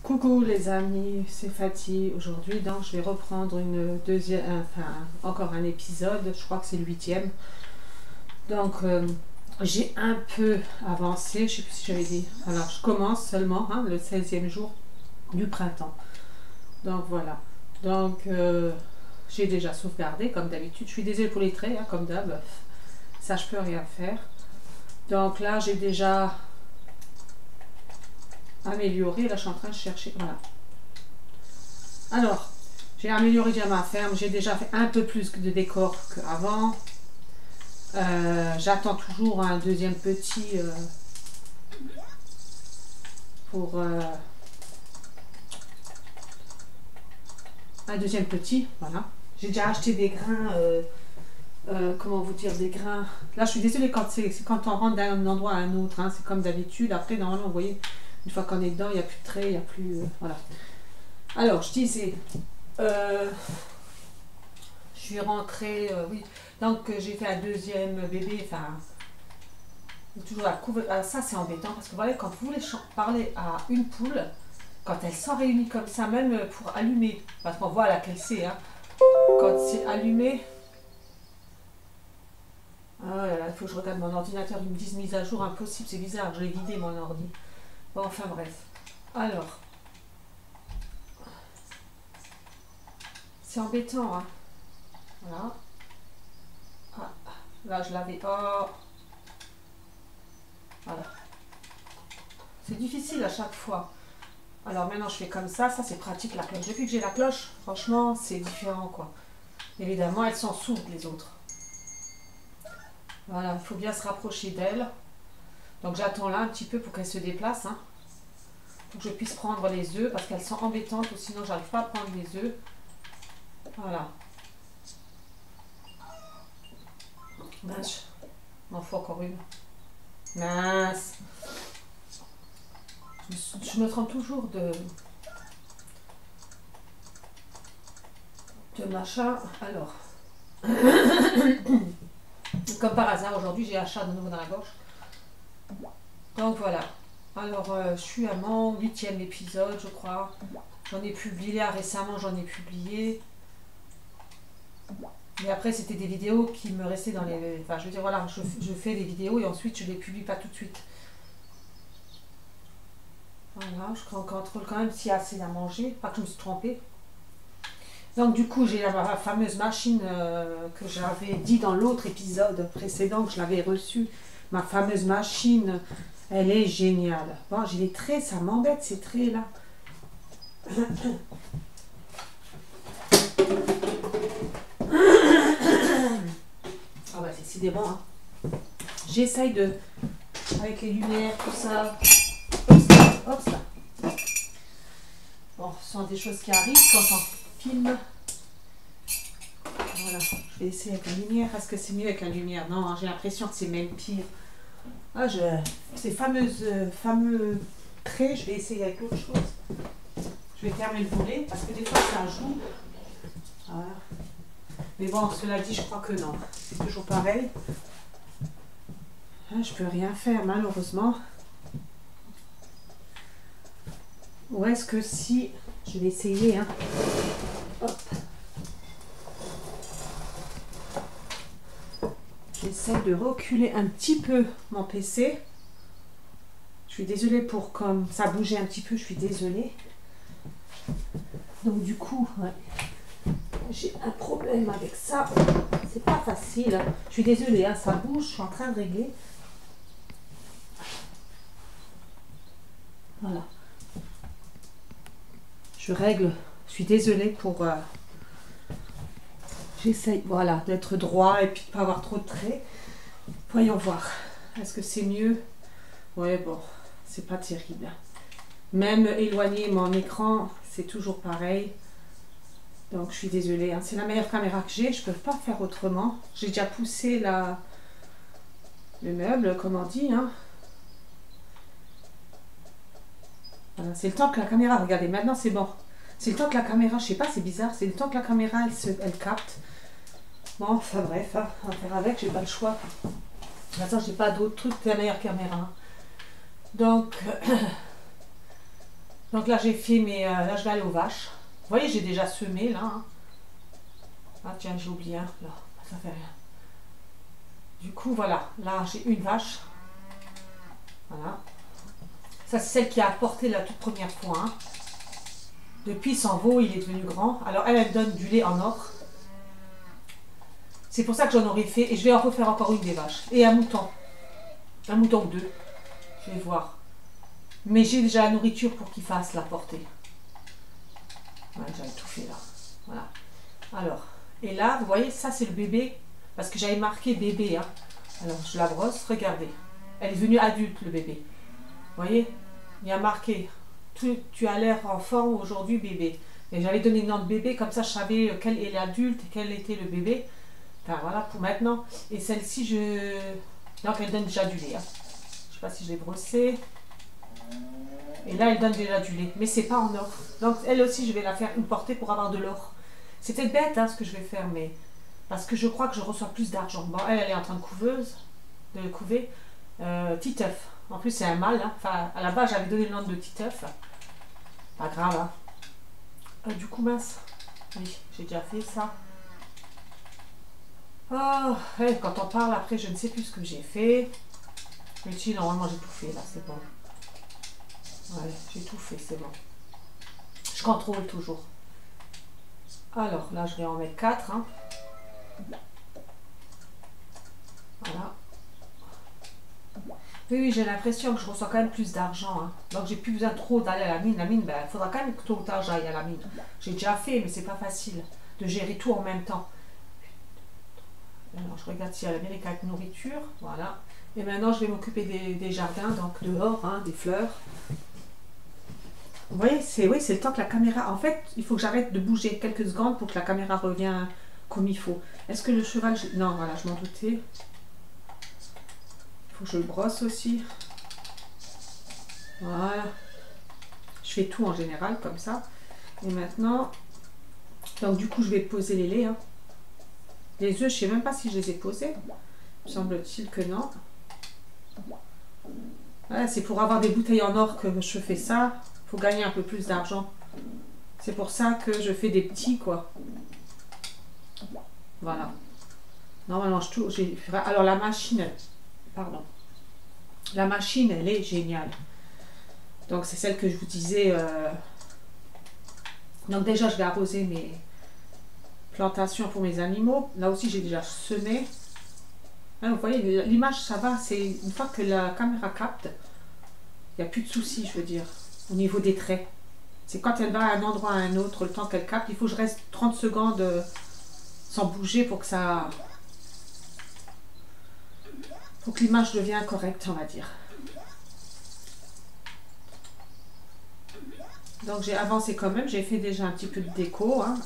Coucou les amis, c'est Fatih aujourd'hui, donc je vais reprendre une deuxième, enfin encore un épisode, je crois que c'est le 8e. Donc j'ai un peu avancé, je sais plus si j'avais dit, alors je commence seulement le 16e jour du printemps. Donc voilà, donc j'ai déjà sauvegardé comme d'habitude, je suis désolée pour les traits, comme d'hab, ça je peux rien faire. Donc là j'ai déjà amélioré, là je suis en train de chercher, voilà. Alors, j'ai amélioré déjà ma ferme, j'ai déjà fait un peu plus de décor qu'avant. J'attends toujours un deuxième petit pour un deuxième petit, voilà. J'ai déjà acheté des grains, comment vous dire, des grains. Là, je suis désolée quand on rentre d'un endroit à un autre, c'est comme d'habitude. Après, normalement, vous voyez, une fois qu'on est dedans, il n'y a plus de traits, il n'y a plus, voilà. Alors, je disais. Je suis rentrée, oui, donc j'ai fait un deuxième bébé, enfin, toujours à couvrir. Ça c'est embêtant parce que voilà, quand vous voulez parler à une poule, quand elles sont réunies comme ça, même pour allumer, parce qu'on voit laquelle c'est, quand c'est allumé, il faut que je regarde mon ordinateur, ils me disent mise à jour, impossible, c'est bizarre, je l'ai vidé mon ordi. Bon, enfin bref. Alors, c'est embêtant, voilà. Ah, là je l'avais. Oh. Voilà. C'est difficile à chaque fois. Alors maintenant je fais comme ça c'est pratique la cloche. Depuis que j'ai la cloche, franchement c'est différent quoi. Évidemment elles sont sourdes les autres. Voilà, il faut bien se rapprocher d'elles. Donc j'attends là un petit peu pour qu'elles se déplacent. Pour que je puisse prendre les œufs parce qu'elles sont embêtantes ou sinon j'arrive pas à prendre les œufs. Voilà. Mince, m'en faut encore une. Mince. Je me trompe toujours de machin. Alors, comme par hasard, aujourd'hui j'ai un chat de nouveau dans la gorge. Donc voilà. Alors, je suis à mon 8e épisode, je crois. J'en ai publié là récemment, j'en ai publié. Mais après, c'était des vidéos qui me restaient dans les. Enfin, je veux dire, voilà, je fais des vidéos et ensuite je les publie pas tout de suite. Voilà, je contrôle quand même s'il y a assez à manger, pas que je me suis trompée. Donc du coup, j'ai ma fameuse machine que j'avais dit dans l'autre épisode précédent, que je l'avais reçue. Ma fameuse machine, elle est géniale. Bon, j'ai les traits, ça m'embête ces traits là. Ah bah décidément, j'essaye de, avec les lumières, tout ça. Hop là. Bon, ce sont des choses qui arrivent quand on filme. Voilà, je vais essayer avec la lumière. Est-ce que c'est mieux avec la lumière? Non, j'ai l'impression que c'est même pire. Ces fameux traits, je vais essayer avec autre chose. Je vais fermer le volet parce que des fois ça joue. Voilà. Mais bon, cela dit, je crois que non. C'est toujours pareil. Je peux rien faire, malheureusement. Ou est-ce que si... Je vais essayer, Hop. J'essaie de reculer un petit peu mon PC. Je suis désolée pour comme ça bougeait un petit peu, je suis désolée. Donc du coup, j'ai un problème avec ça. C'est pas facile. Je suis désolée, ça bouge, je suis en train de régler. Voilà. Je règle, je suis désolée pour... J'essaye, voilà, d'être droit et puis de ne pas avoir trop de traits. Voyons voir. Est-ce que c'est mieux? Ouais, bon, c'est pas terrible. Même éloigner mon écran, c'est toujours pareil. Donc, je suis désolée. C'est la meilleure caméra que j'ai. Je ne peux pas faire autrement. J'ai déjà poussé le meuble, comme on dit. Voilà, c'est le temps que la caméra... Regardez, maintenant, c'est bon. C'est le temps que la caméra... Je sais pas, c'est bizarre. C'est le temps que la caméra, elle capte. Bon, enfin bref, on va faire avec, j'ai pas le choix. De toute façon, j'ai pas d'autres trucs que la meilleure caméra. Donc, Donc là, j'ai fait mes... là, je vais aller aux vaches. Vous voyez, j'ai déjà semé, là. Hein. Ah, tiens, j'ai oublié, hein. Là, ça fait rien. Du coup, voilà. Là, j'ai une vache. Voilà. Ça, c'est celle qui a apporté la toute première fois. Hein. Depuis, son veau, il est devenu grand. Alors, elle donne du lait en or. C'est pour ça que j'en aurais fait. Et je vais en refaire encore une des vaches. Et un mouton. Un mouton ou deux. Je vais voir. Mais j'ai déjà la nourriture pour qu'il fasse la portée. Ouais, j'avais tout fait là. Voilà. Alors, et là, vous voyez, ça c'est le bébé. Parce que j'avais marqué bébé. Hein. Alors, je la brosse. Regardez. Elle est devenue adulte, le bébé. Vous voyez, il y a marqué. Tu as l'air en forme aujourd'hui, bébé. Et j'avais donné le nom de bébé. Comme ça, je savais quel est l'adulte et quel était le bébé. Enfin, voilà, pour maintenant. Et celle-ci, donc, elle donne déjà du lait. Hein. Je ne sais pas si je l'ai brossée. Et là, elle donne déjà du lait. Mais c'est pas en or. Donc, elle aussi, je vais la faire une portée pour avoir de l'or. C'était bête, hein, ce que je vais faire, mais... Parce que je crois que je reçois plus d'argent. Bon, elle est en train de couver. Titeuf. En plus, c'est un mâle. Hein. Enfin, à la base, j'avais donné le nom de Titeuf. Pas grave, hein. Du coup, mince. Oui, j'ai déjà fait ça. Oh, ouais, quand on parle, après, je ne sais plus ce que j'ai fait. Mais si, normalement, j'ai tout fait, là, c'est bon. Ouais, j'ai tout fait, c'est bon. Je contrôle toujours. Alors, là, je vais en mettre 4. Hein. Voilà. Oui, j'ai l'impression que je reçois quand même plus d'argent. Hein. Donc, j'ai plus besoin trop d'aller à la mine. La mine, ben, il faudra quand même que tôt ou tard j'aille à la mine. J'ai déjà fait, mais c'est pas facile de gérer tout en même temps. Alors, je regarde s'il y a la mairie avec nourriture. Voilà. Et maintenant, je vais m'occuper des jardins, donc dehors, hein, des fleurs. Vous voyez, c'est le temps que la caméra... En fait, il faut que j'arrête de bouger quelques secondes pour que la caméra revienne comme il faut. Est-ce que le cheval... Non, voilà, je m'en doutais. Il faut que je le brosse aussi. Voilà. Je fais tout en général, comme ça. Et maintenant... Donc, du coup, je vais poser les laits. Hein. Les œufs, je ne sais même pas si je les ai posés. Me semble-t-il que non. Voilà, c'est pour avoir des bouteilles en or que je fais ça. Il faut gagner un peu plus d'argent. C'est pour ça que je fais des petits, quoi. Voilà. Normalement, alors, la machine... Pardon. La machine, elle est géniale. Donc, c'est celle que je vous disais... Donc, déjà, je vais arroser mes plantations pour mes animaux. Là aussi, j'ai déjà semé. Hein, vous voyez, l'image, ça va. C'est une fois que la caméra capte, il n'y a plus de soucis, je veux dire, au niveau des traits. C'est quand elle va à un endroit à un autre, le temps qu'elle capte, il faut que je reste 30 secondes sans bouger pour que ça... Pour que l'image devienne correcte, on va dire. Donc j'ai avancé quand même, j'ai fait déjà un petit peu de déco. Hein.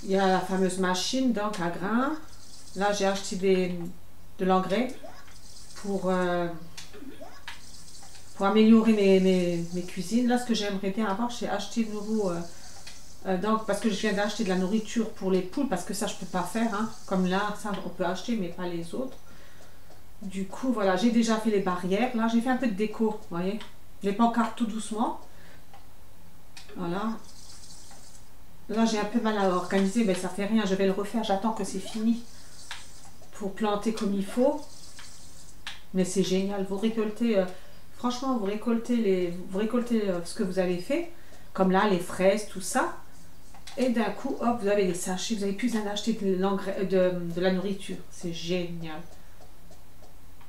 Il y a la fameuse machine donc à grains. Là j'ai acheté de l'engrais pour améliorer mes cuisines. Là ce que j'aimerais bien avoir, j'ai acheté de nouveau... donc parce que je viens d'acheter de la nourriture pour les poules, parce que ça je peux pas faire. Hein. Comme là, ça on peut acheter mais pas les autres. Du coup voilà, j'ai déjà fait les barrières. Là j'ai fait un peu de déco, vous voyez. Les pancartes tout doucement. Voilà. Là, j'ai un peu mal à organiser, mais ça fait rien. Je vais le refaire. J'attends que c'est fini pour planter comme il faut. Mais c'est génial. Vous récoltez, franchement, vous récoltez ce que vous avez fait. Comme là, les fraises, tout ça. Et d'un coup, hop, vous avez les sachets. Vous n'avez plus besoin d'acheter de la nourriture. C'est génial.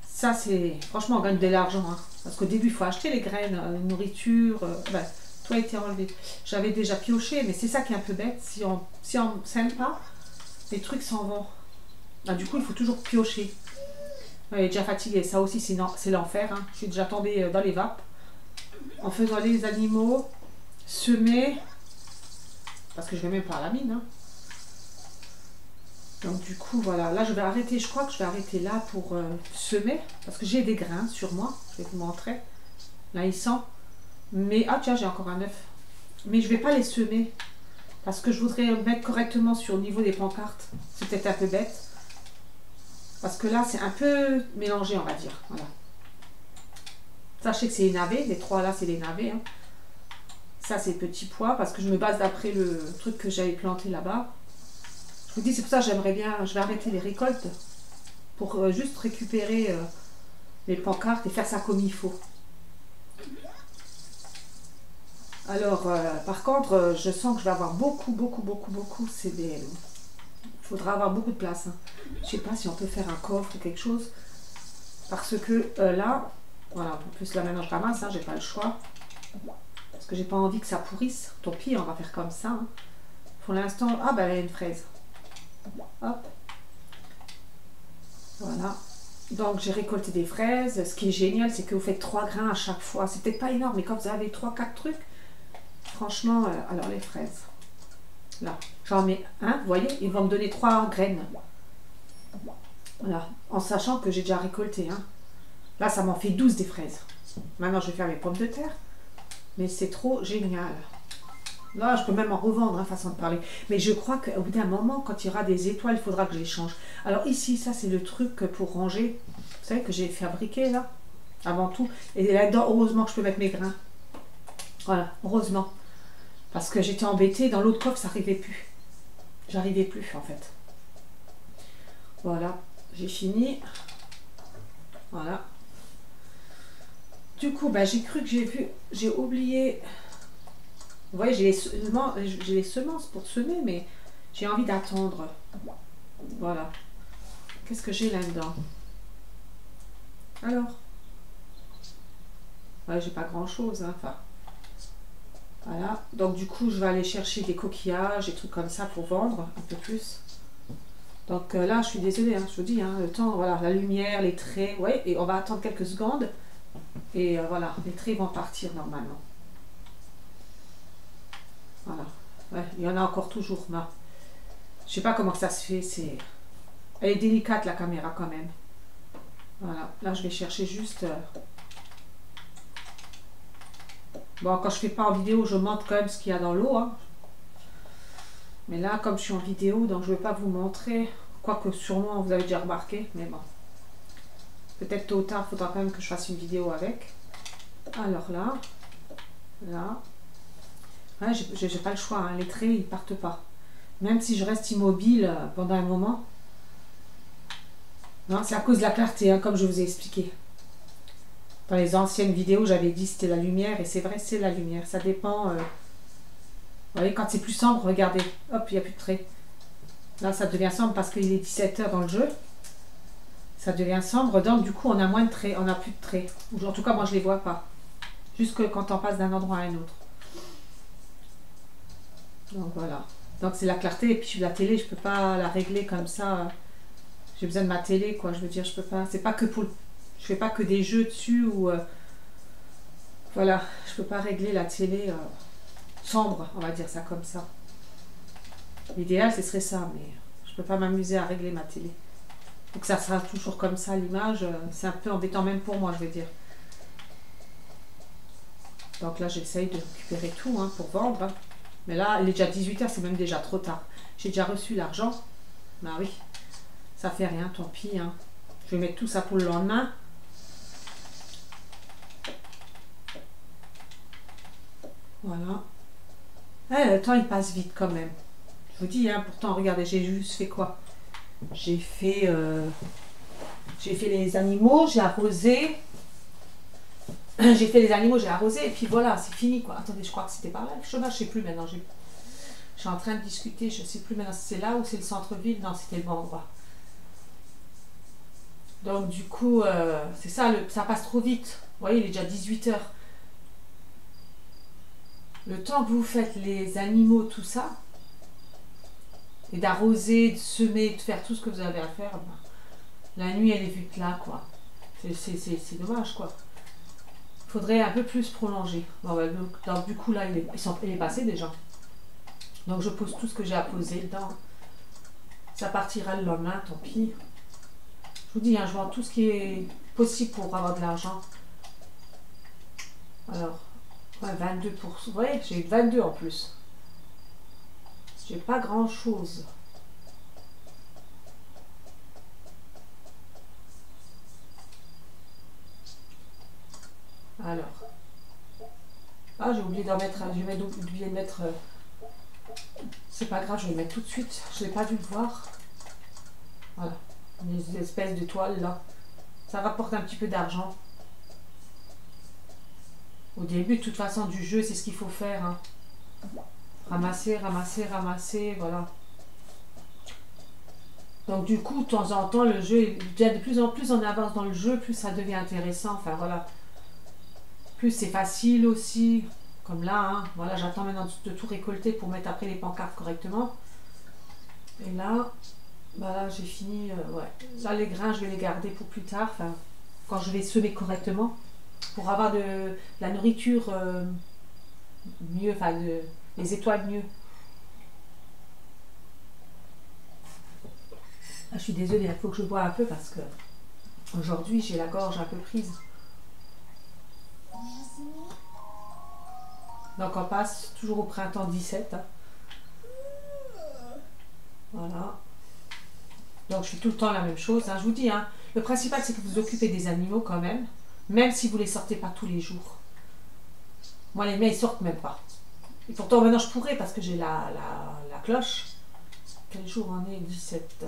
Ça, c'est... Franchement, on gagne de l'argent. Hein. Parce qu'au début, il faut acheter les graines, nourriture. Ben, tout a été enlevé. J'avais déjà pioché, mais c'est ça qui est un peu bête. Si on ne sème pas, les trucs s'en vont. Ah, du coup, il faut toujours piocher. Elle est déjà fatiguée. Ça aussi, c'est l'enfer. Hein. Je suis déjà tombée dans les vapes. En faisant les animaux, semer. Parce que je vais même pas à la mine. Hein. Donc du coup, voilà. Là, je vais arrêter. Je crois que je vais arrêter là pour semer. Parce que j'ai des grains sur moi. Je vais vous montrer. Là, ils sont. Mais, ah tiens, j'ai encore un œuf. Mais je vais pas les semer. Parce que je voudrais mettre correctement sur le niveau des pancartes. C'est peut-être un peu bête. Parce que là, c'est un peu mélangé, on va dire. Voilà. Sachez que c'est les navets, les trois là c'est les navets. Hein. Ça c'est petits pois parce que je me base d'après le truc que j'avais planté là-bas. Je vous dis, c'est pour ça que j'aimerais bien, je vais arrêter les récoltes pour juste récupérer les pancartes et faire ça comme il faut. Alors, par contre, je sens que je vais avoir beaucoup, c'est des... Il faudra avoir beaucoup de place. Hein. Je sais pas si on peut faire un coffre ou quelque chose. Parce que là, voilà, en plus là maintenant je ramasse, hein, j'ai pas le choix. Parce que j'ai pas envie que ça pourrisse. Tant pis, on va faire comme ça. Hein. Pour l'instant, ah ben il y a une fraise. Hop. Voilà. Donc j'ai récolté des fraises. Ce qui est génial, c'est que vous faites 3 grains à chaque fois. C'est peut-être pas énorme, mais quand vous avez 3-4 trucs, franchement, alors les fraises. Là, j'en mets un, vous voyez, ils vont me donner 3 graines. Voilà, en sachant que j'ai déjà récolté. Hein. Là, ça m'en fait 12 des fraises. Maintenant, je vais faire mes pommes de terre. Mais c'est trop génial. Là, je peux même en revendre, hein, façon de parler. Mais je crois qu'au bout d'un moment, quand il y aura des étoiles, il faudra que je les change. Alors ici, ça, c'est le truc pour ranger. Vous savez que j'ai fabriqué, là, avant tout. Et là-dedans, heureusement que je peux mettre mes grains. Voilà, heureusement. Parce que j'étais embêtée. Dans l'autre coffre, ça n'arrivait plus. J'arrivais plus, en fait. Voilà, j'ai fini. Voilà. Du coup, bah, j'ai cru que j'ai oublié. Vous voyez, j'ai les semences pour semer, mais j'ai envie d'attendre. Voilà. Qu'est-ce que j'ai là-dedans? Alors? Ouais, j'ai pas grand-chose. Hein, enfin. Voilà. Donc, du coup, je vais aller chercher des coquillages, des trucs comme ça pour vendre un peu plus. Donc là, je suis désolée, hein, je vous dis, hein, le temps, voilà, la lumière, les traits, ouais, et on va attendre quelques secondes. Et voilà, les traits vont partir normalement. Voilà. Ouais, il y en a encore toujours, mais je sais pas comment ça se fait, c'est... Elle est délicate la caméra quand même. Voilà, là je vais chercher juste... Bon, quand je fais pas en vidéo, je montre quand même ce qu'il y a dans l'eau. Hein. Mais là, comme je suis en vidéo, donc je ne vais pas vous montrer. Quoique sûrement vous avez déjà remarqué, mais bon. Peut-être tôt ou tard, il faudra quand même que je fasse une vidéo avec. Alors là, là. Ouais, j'ai pas le choix, hein. Les traits, ils partent pas. Même si je reste immobile pendant un moment. Non, c'est à cause de la clarté, hein, comme je vous ai expliqué. Dans les anciennes vidéos, j'avais dit c'était la lumière, et c'est vrai, c'est la lumière. Ça dépend. Vous voyez, quand c'est plus sombre, regardez, hop, il n'y a plus de traits. Là, ça devient sombre parce qu'il est 17 h dans le jeu. Ça devient sombre, donc du coup, on a moins de traits, on n'a plus de traits. Ou en tout cas, moi, je ne les vois pas. Juste quand on passe d'un endroit à un autre. Donc voilà. Donc c'est la clarté, et puis la télé, je peux pas la régler comme ça. J'ai besoin de ma télé, quoi. Je veux dire, je peux pas. C'est pas que pour. Je fais pas que des jeux dessus ou. Voilà, je peux pas régler la télé sombre, on va dire ça comme ça. L'idéal, ce serait ça, mais je peux pas m'amuser à régler ma télé. Donc ça sera toujours comme ça, l'image. C'est un peu embêtant même pour moi, je veux dire. Donc là, j'essaye de récupérer tout hein, pour vendre. Hein. Mais là, il est déjà 18 h, c'est même déjà trop tard. J'ai déjà reçu l'argent. Bah oui, ça fait rien, tant pis. Hein. Je vais mettre tout ça pour le lendemain. Voilà. Le temps, il passe vite quand même. Je vous dis, hein, pourtant, regardez, j'ai juste fait quoi? J'ai fait les animaux, j'ai arrosé. J'ai fait les animaux, j'ai arrosé, et puis voilà, c'est fini quoi. Attendez, je crois que c'était par là. Le chemin, je sais plus maintenant. Je suis en train de discuter, je sais plus maintenant si c'est là ou c'est le centre-ville. Non, c'était le bon endroit. Donc du coup, c'est ça, ça passe trop vite. Vous voyez, il est déjà 18 h. Le temps que vous faites les animaux, tout ça, et d'arroser, de semer, de faire tout ce que vous avez à faire, ben, la nuit, elle est vite là, quoi. C'est dommage, quoi. Il faudrait un peu plus prolonger. Bon, ben, donc, du coup, là, il est passé déjà. Donc, je pose tout ce que j'ai à poser dedans. Ça partira le lendemain, tant pis. Je vous dis, hein, je vends tout ce qui est possible pour avoir de l'argent. Alors, ouais, 22%. Vous voyez, j'ai 22 en plus. J'ai pas grand chose. Alors. Ah, j'ai oublié d'en mettre. J'ai oublié de mettre. C'est pas grave, je vais le mettre tout de suite. Je n'ai pas dû le voir. Voilà. Une espèce de toile là. Ça rapporte un petit peu d'argent. Au début, de toute façon, du jeu, c'est ce qu'il faut faire. Hein. Ramasser, ramasser, ramasser, voilà. Donc du coup, de temps en temps, le jeu, de plus en plus on avance dans le jeu, plus ça devient intéressant. Enfin voilà. Plus c'est facile aussi. Comme là, hein. Voilà, j'attends maintenant de tout récolter pour mettre après les pancartes correctement. Et là, bah là j'ai fini. Ouais. Là, les grains, je vais les garder pour plus tard. Enfin, quand je vais semer correctement. Pour avoir de la nourriture mieux, enfin les étoiles mieux. Ah, je suis désolée, il faut que je bois un peu parce que aujourd'hui j'ai la gorge un peu prise. Donc on passe toujours au printemps 17. Hein. Voilà. Donc je fais tout le temps la même chose. Hein. Je vous dis, hein, le principal c'est que vous vous occupez des animaux quand même. Même si vous ne les sortez pas tous les jours. Moi les miens ils sortent même pas. Et pourtant maintenant je pourrais parce que j'ai la cloche. Quel jour on est? 17.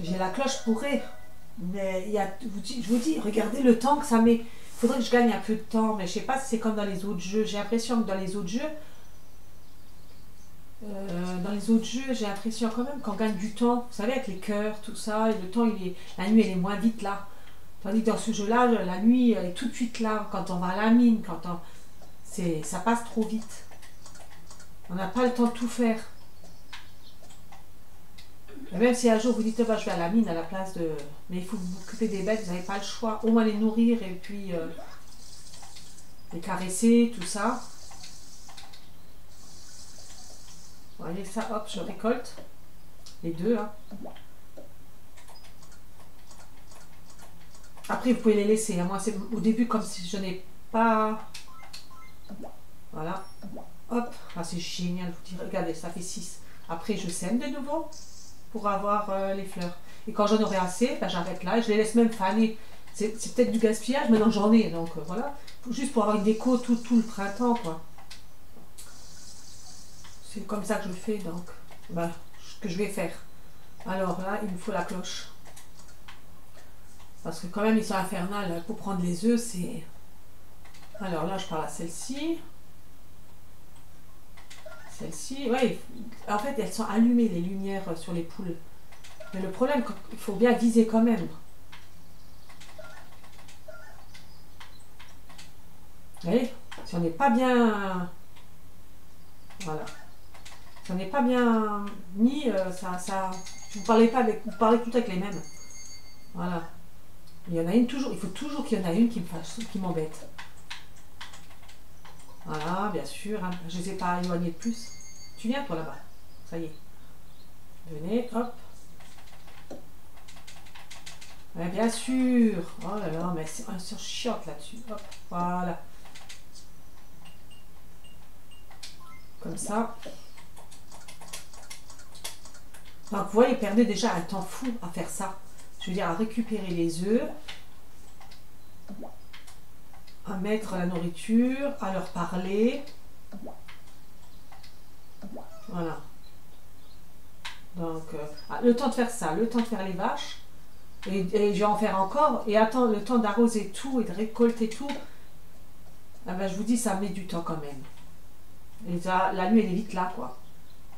J'ai la cloche pourrée. Mais il y a, je vous dis, regardez le temps que ça met. Il faudrait que je gagne un peu de temps. Mais je sais pas si c'est comme dans les autres jeux. J'ai l'impression que dans les autres jeux, j'ai l'impression quand même qu'on gagne du temps. Vous savez, avec les cœurs, tout ça. Et le temps, la nuit, elle est moins vite là. Tandis que dans ce jeu-là, la nuit, elle est tout de suite là. Quand on va à la mine, ça passe trop vite. On n'a pas le temps de tout faire. Et même si un jour vous dites oh, bah, je vais à la mine à la place de. Mais il faut vous occuper des bêtes, vous n'avez pas le choix. Au moins les nourrir et puis les caresser, tout ça. Vous voyez ça, hop, je récolte. Les deux. Hein. Après, vous pouvez les laisser. Hein. Moi, c'est au début, comme si je n'ai pas. Voilà. Hop. Ah, c'est génial. Vous dire, regardez, ça fait 6. Après, je sème de nouveau pour avoir les fleurs. Et quand j'en aurai assez, ben, j'arrête là et je les laisse même faner. C'est peut-être du gaspillage, mais non, j'en ai. Donc voilà. Juste pour avoir une déco tout le printemps, quoi. C'est comme ça que je le fais, donc. Ben, ce que je vais faire. Alors là, il me faut la cloche. Parce que quand même, ils sont infernales. Pour prendre les œufs, c'est... Alors là, je parle à celle-ci. Celle-ci, ouais. En fait, elles sont allumées, les lumières sur les poules. Mais le problème, il faut bien viser quand même. Vous voyez, si on n'est pas bien... Voilà. Si on n'est pas bien mis, vous parlez pas avec... Vous parlez tout avec les mêmes. Voilà. Il y en a une toujours... Il faut toujours qu'il y en a une qui m'embête. Voilà, bien sûr. Hein. Je ne les ai pas éloignés de plus. Tu viens, toi, là-bas. Ça y est. Venez, hop. Ouais, bien sûr. Oh là là, mais c'est un surchiotte là-dessus. Hop, voilà. Comme ça. Donc, vous voyez, perdez déjà un temps fou à faire ça. Je veux dire, à récupérer les œufs. À mettre la nourriture, à leur parler. Voilà. Donc, le temps de faire ça, le temps de faire les vaches. Et je vais en faire encore. Et attends, le temps d'arroser tout et de récolter tout. Ah ben, je vous dis, ça met du temps quand même. Et ça, la nuit, elle est vite là, quoi.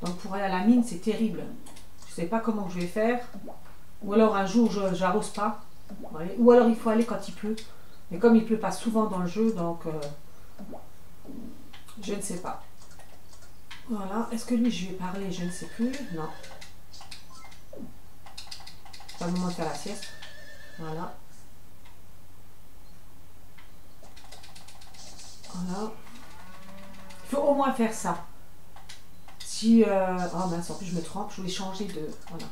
Donc, pour aller à la mine, c'est terrible. Je sais pas comment je vais faire. Ou alors, un jour, je n'arrose pas. Ou alors, il faut aller quand il pleut. Mais comme il pleut pas souvent dans le jeu, donc je ne sais pas. Voilà. Est-ce que lui, je lui ai parlé? Je ne sais plus. Non. C'est pas le moment de faire la sieste. Voilà. Voilà. Il faut au moins faire ça. Si... oh mince, en plus je me trompe. Je voulais changer de... Voilà.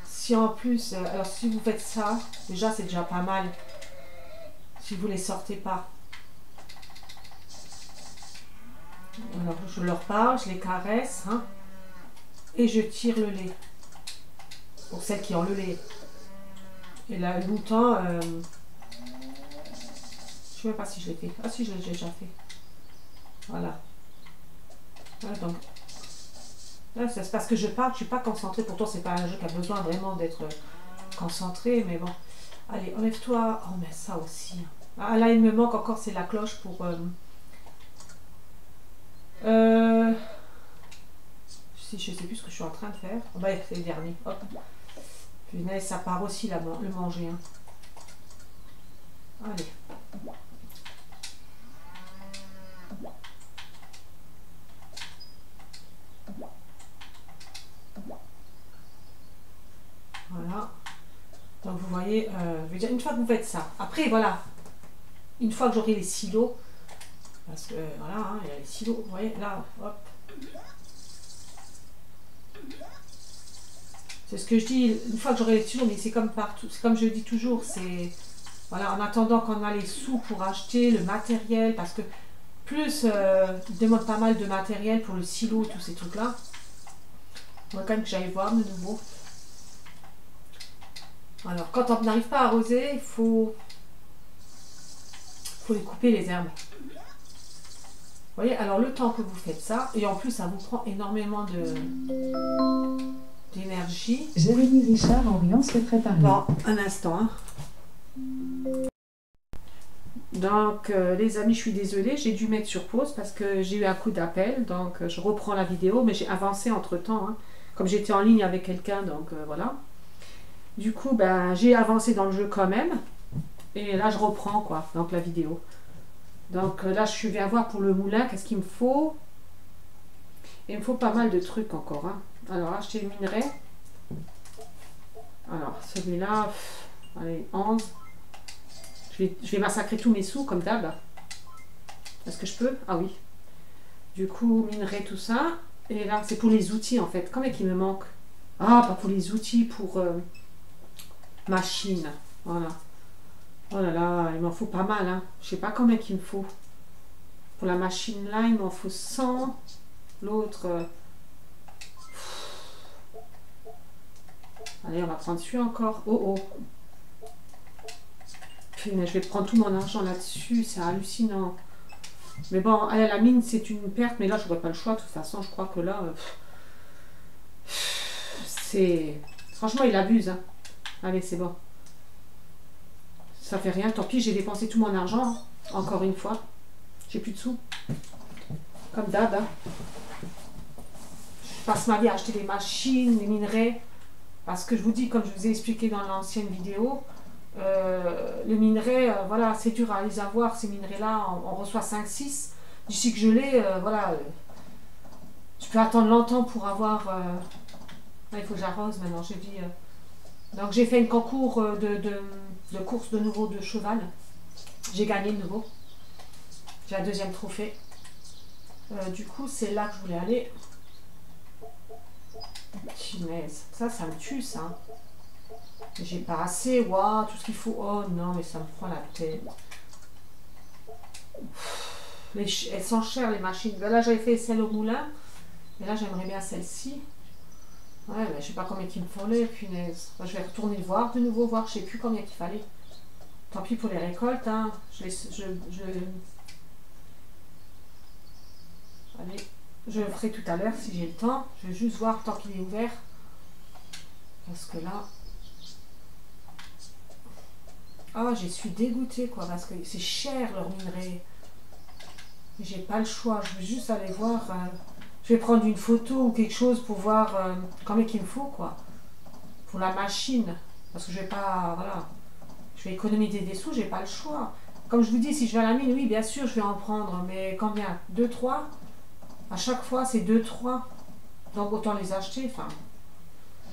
Si en plus... alors si vous faites ça, déjà c'est déjà pas mal. Si vous les sortez pas. Alors je leur parle, je les caresse. Hein, et je tire le lait. Pour celles qui ont le lait. Et là, le bouton, je sais même pas si je l'ai fait. Ah si, je l'ai déjà fait. Voilà. Voilà donc. Là, c'est parce que je parle, je suis pas concentrée. Pourtant, c'est pas un jeu qui a besoin vraiment d'être concentré, mais bon. Allez, enlève-toi. Oh, mais ça aussi. Ah, là, il me manque encore, c'est la cloche pour... si je sais plus ce que je suis en train de faire. Oh, bah, c'est le dernier. Hop. Punaise, ça part aussi, là, le manger. Hein. Allez. Voilà. Donc, vous voyez, je veux dire, une fois que vous faites ça, après, voilà. Une fois que j'aurai les silos, parce que, voilà, hein, il y a les silos, vous voyez, là, hop. C'est ce que je dis, une fois que j'aurai les silos, mais c'est comme partout, c'est comme je dis toujours, c'est... Voilà, en attendant qu'on a les sous pour acheter le matériel, parce que plus ils demandent pas mal de matériel pour le silo, tous ces trucs-là. Il faudrait quand même que j'aille voir de nouveau. Alors, quand on n'arrive pas à arroser, il faut les couper les herbes. Vous voyez, alors le temps que vous faites ça, et en plus ça vous prend énormément d'énergie. Jérémy Richard Henrion souhaiterait parler. Bon, un instant. Hein. Donc, les amis, je suis désolée, j'ai dû mettre sur pause parce que j'ai eu un coup d'appel. Donc, je reprends la vidéo, mais j'ai avancé entre-temps. Hein, comme j'étais en ligne avec quelqu'un, donc voilà. Du coup, ben, j'ai avancé dans le jeu quand même. Et là, je reprends, quoi, donc la vidéo. Donc, là, je viens voir pour le moulin, qu'est-ce qu'il me faut. Il me faut pas mal de trucs encore. Hein. Alors, acheter le minerai. Alors, celui-là, allez, 11. Je vais massacrer tous mes sous, comme d'hab. Est-ce que je peux? Ah oui. Du coup, minerai, tout ça. Et là, c'est pour les outils, en fait. Combien qu'il me manque? Ah, pas pour les outils, pour machine. Voilà. Oh là là, il m'en faut pas mal. Hein. Je sais pas combien qu'il me faut. Pour la machine là, il m'en faut 100. L'autre... Allez, on va prendre celui encore. Oh oh. Putain, je vais prendre tout mon argent là-dessus. C'est hallucinant. Mais bon, allez, la mine, c'est une perte. Mais là, je n'aurai pas le choix. De toute façon, je crois que là... c'est... Franchement, il abuse. Hein. Allez, c'est bon. Ça fait rien. Tant pis, j'ai dépensé tout mon argent. Hein. Encore une fois. J'ai plus de sous. Comme d'hab. Hein. Je passe ma vie à acheter des machines, des minerais. Parce que je vous dis, comme je vous ai expliqué dans l'ancienne vidéo, le minerai, voilà, c'est dur à les avoir, ces minerais-là. On reçoit 5-6. D'ici que je l'ai, voilà. Je peux attendre longtemps pour avoir... il faut que j'arrose maintenant, j'ai dit... Donc j'ai fait un concours de course de nouveau de cheval. J'ai gagné de nouveau. J'ai un deuxième trophée. Du coup, c'est là que je voulais aller. Punaise, ça me tue, ça. J'ai pas assez, waouh, tout ce qu'il faut. Oh non, mais ça me prend la tête. Elles sont chères, les machines. Ben là, j'avais fait celle au moulin. Mais là, j'aimerais bien celle-ci. Ouais, mais je sais pas combien il me fallait, punaise. Ben, je vais retourner voir de nouveau, voir, je sais plus combien qu'il fallait. Tant pis pour les récoltes, hein. Allez, je le ferai tout à l'heure si j'ai le temps. Je vais juste voir tant qu'il est ouvert. Parce que là... Ah, je suis dégoûtée, quoi, parce que c'est cher, leur minerai. J'ai pas le choix, je vais juste aller voir... je vais prendre une photo ou quelque chose pour voir combien qu'il me faut, quoi. Pour la machine. Parce que je vais pas... Voilà. Je vais économiser des sous, j'ai pas le choix. Comme je vous dis, si je vais à la mine, oui, bien sûr, je vais en prendre. Mais combien? 2, 3? À chaque fois, c'est 2, 3. Donc, autant les acheter. Enfin,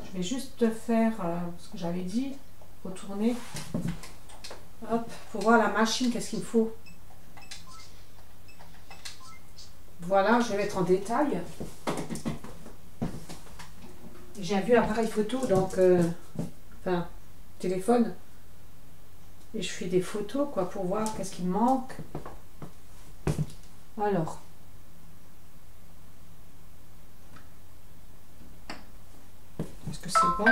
je vais juste faire ce que j'avais dit. Retourner. Hop, pour voir la machine, qu'est-ce qu'il me faut. Voilà, je vais mettre en détail. J'ai un vieux appareil photo, donc, enfin, téléphone. Et je fais des photos, quoi, pour voir qu'est-ce qui me manque. Alors. Est-ce que c'est bon?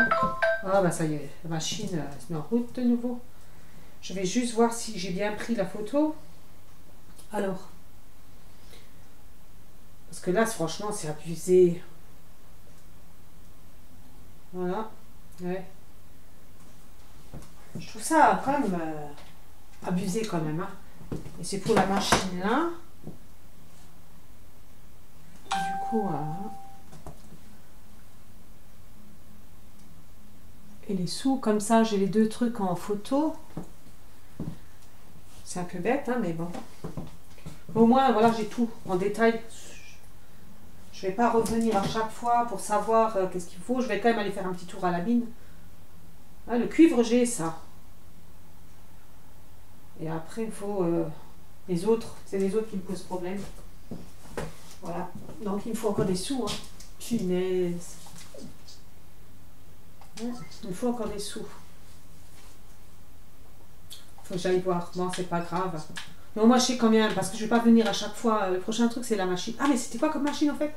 Ah bah ça y est, la machine elle se met en route de nouveau. Je vais juste voir si j'ai bien pris la photo. Alors. Parce que là, franchement, c'est abusé. Voilà. Ouais. Je trouve ça quand même abusé quand même. Hein. Et c'est pour la machine là. Du coup, et les sous, comme ça, j'ai les deux trucs en photo. C'est un peu bête, hein, mais bon. Au moins, voilà, j'ai tout en détail. Je vais pas revenir à chaque fois pour savoir qu'est-ce qu'il faut. Je vais quand même aller faire un petit tour à la mine. Ah, le cuivre, j'ai ça. Et après, il faut les autres. C'est les autres qui me posent problème. Voilà. Donc, il me faut encore des sous. Hein. Punaise. Il me faut encore des sous. Faut que j'aille voir. Bon, c'est pas grave. Non, moi, je sais combien, parce que je vais pas venir à chaque fois. Le prochain truc, c'est la machine. Ah, mais c'était quoi comme machine, en fait?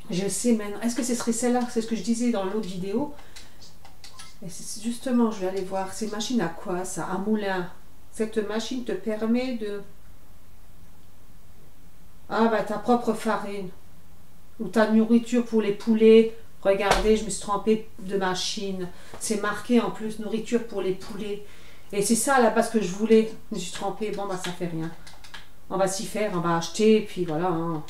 Je sais maintenant. Est-ce que ce serait celle-là? C'est ce que je disais dans l'autre vidéo. Et justement, je vais aller voir. C'est une machine à quoi, ça? Un moulin. Cette machine te permet de... Ah, bah, ta propre farine. Ou ta nourriture pour les poulets. Regardez, je me suis trompée de machine. C'est marqué, en plus, nourriture pour les poulets. Et c'est ça, là, parce que je voulais. Je me suis trompée. Bon, bah, ça fait rien. On va s'y faire, on va acheter, et puis voilà. Hein.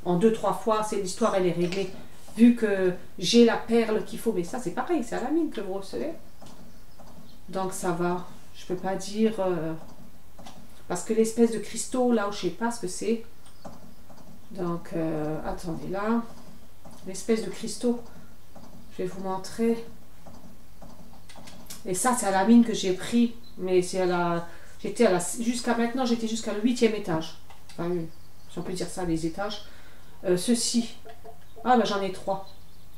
En 2-3 fois, c'est l'histoire, elle est réglée. Vu que j'ai la perle qu'il faut. Mais ça, c'est pareil, c'est à la mine que vous recevez. Donc, ça va. Je peux pas dire... parce que l'espèce de cristaux, là, je sais pas ce que c'est. Donc, attendez, là. L'espèce de cristaux. Je vais vous montrer. Et ça, c'est à la mine que j'ai pris. Mais c'est à la... J'étais à la... Jusqu'à maintenant, j'étais jusqu'à le 8e étage. Enfin, si on peut dire ça, les étages. Ceci. Ah, ben j'en ai 3.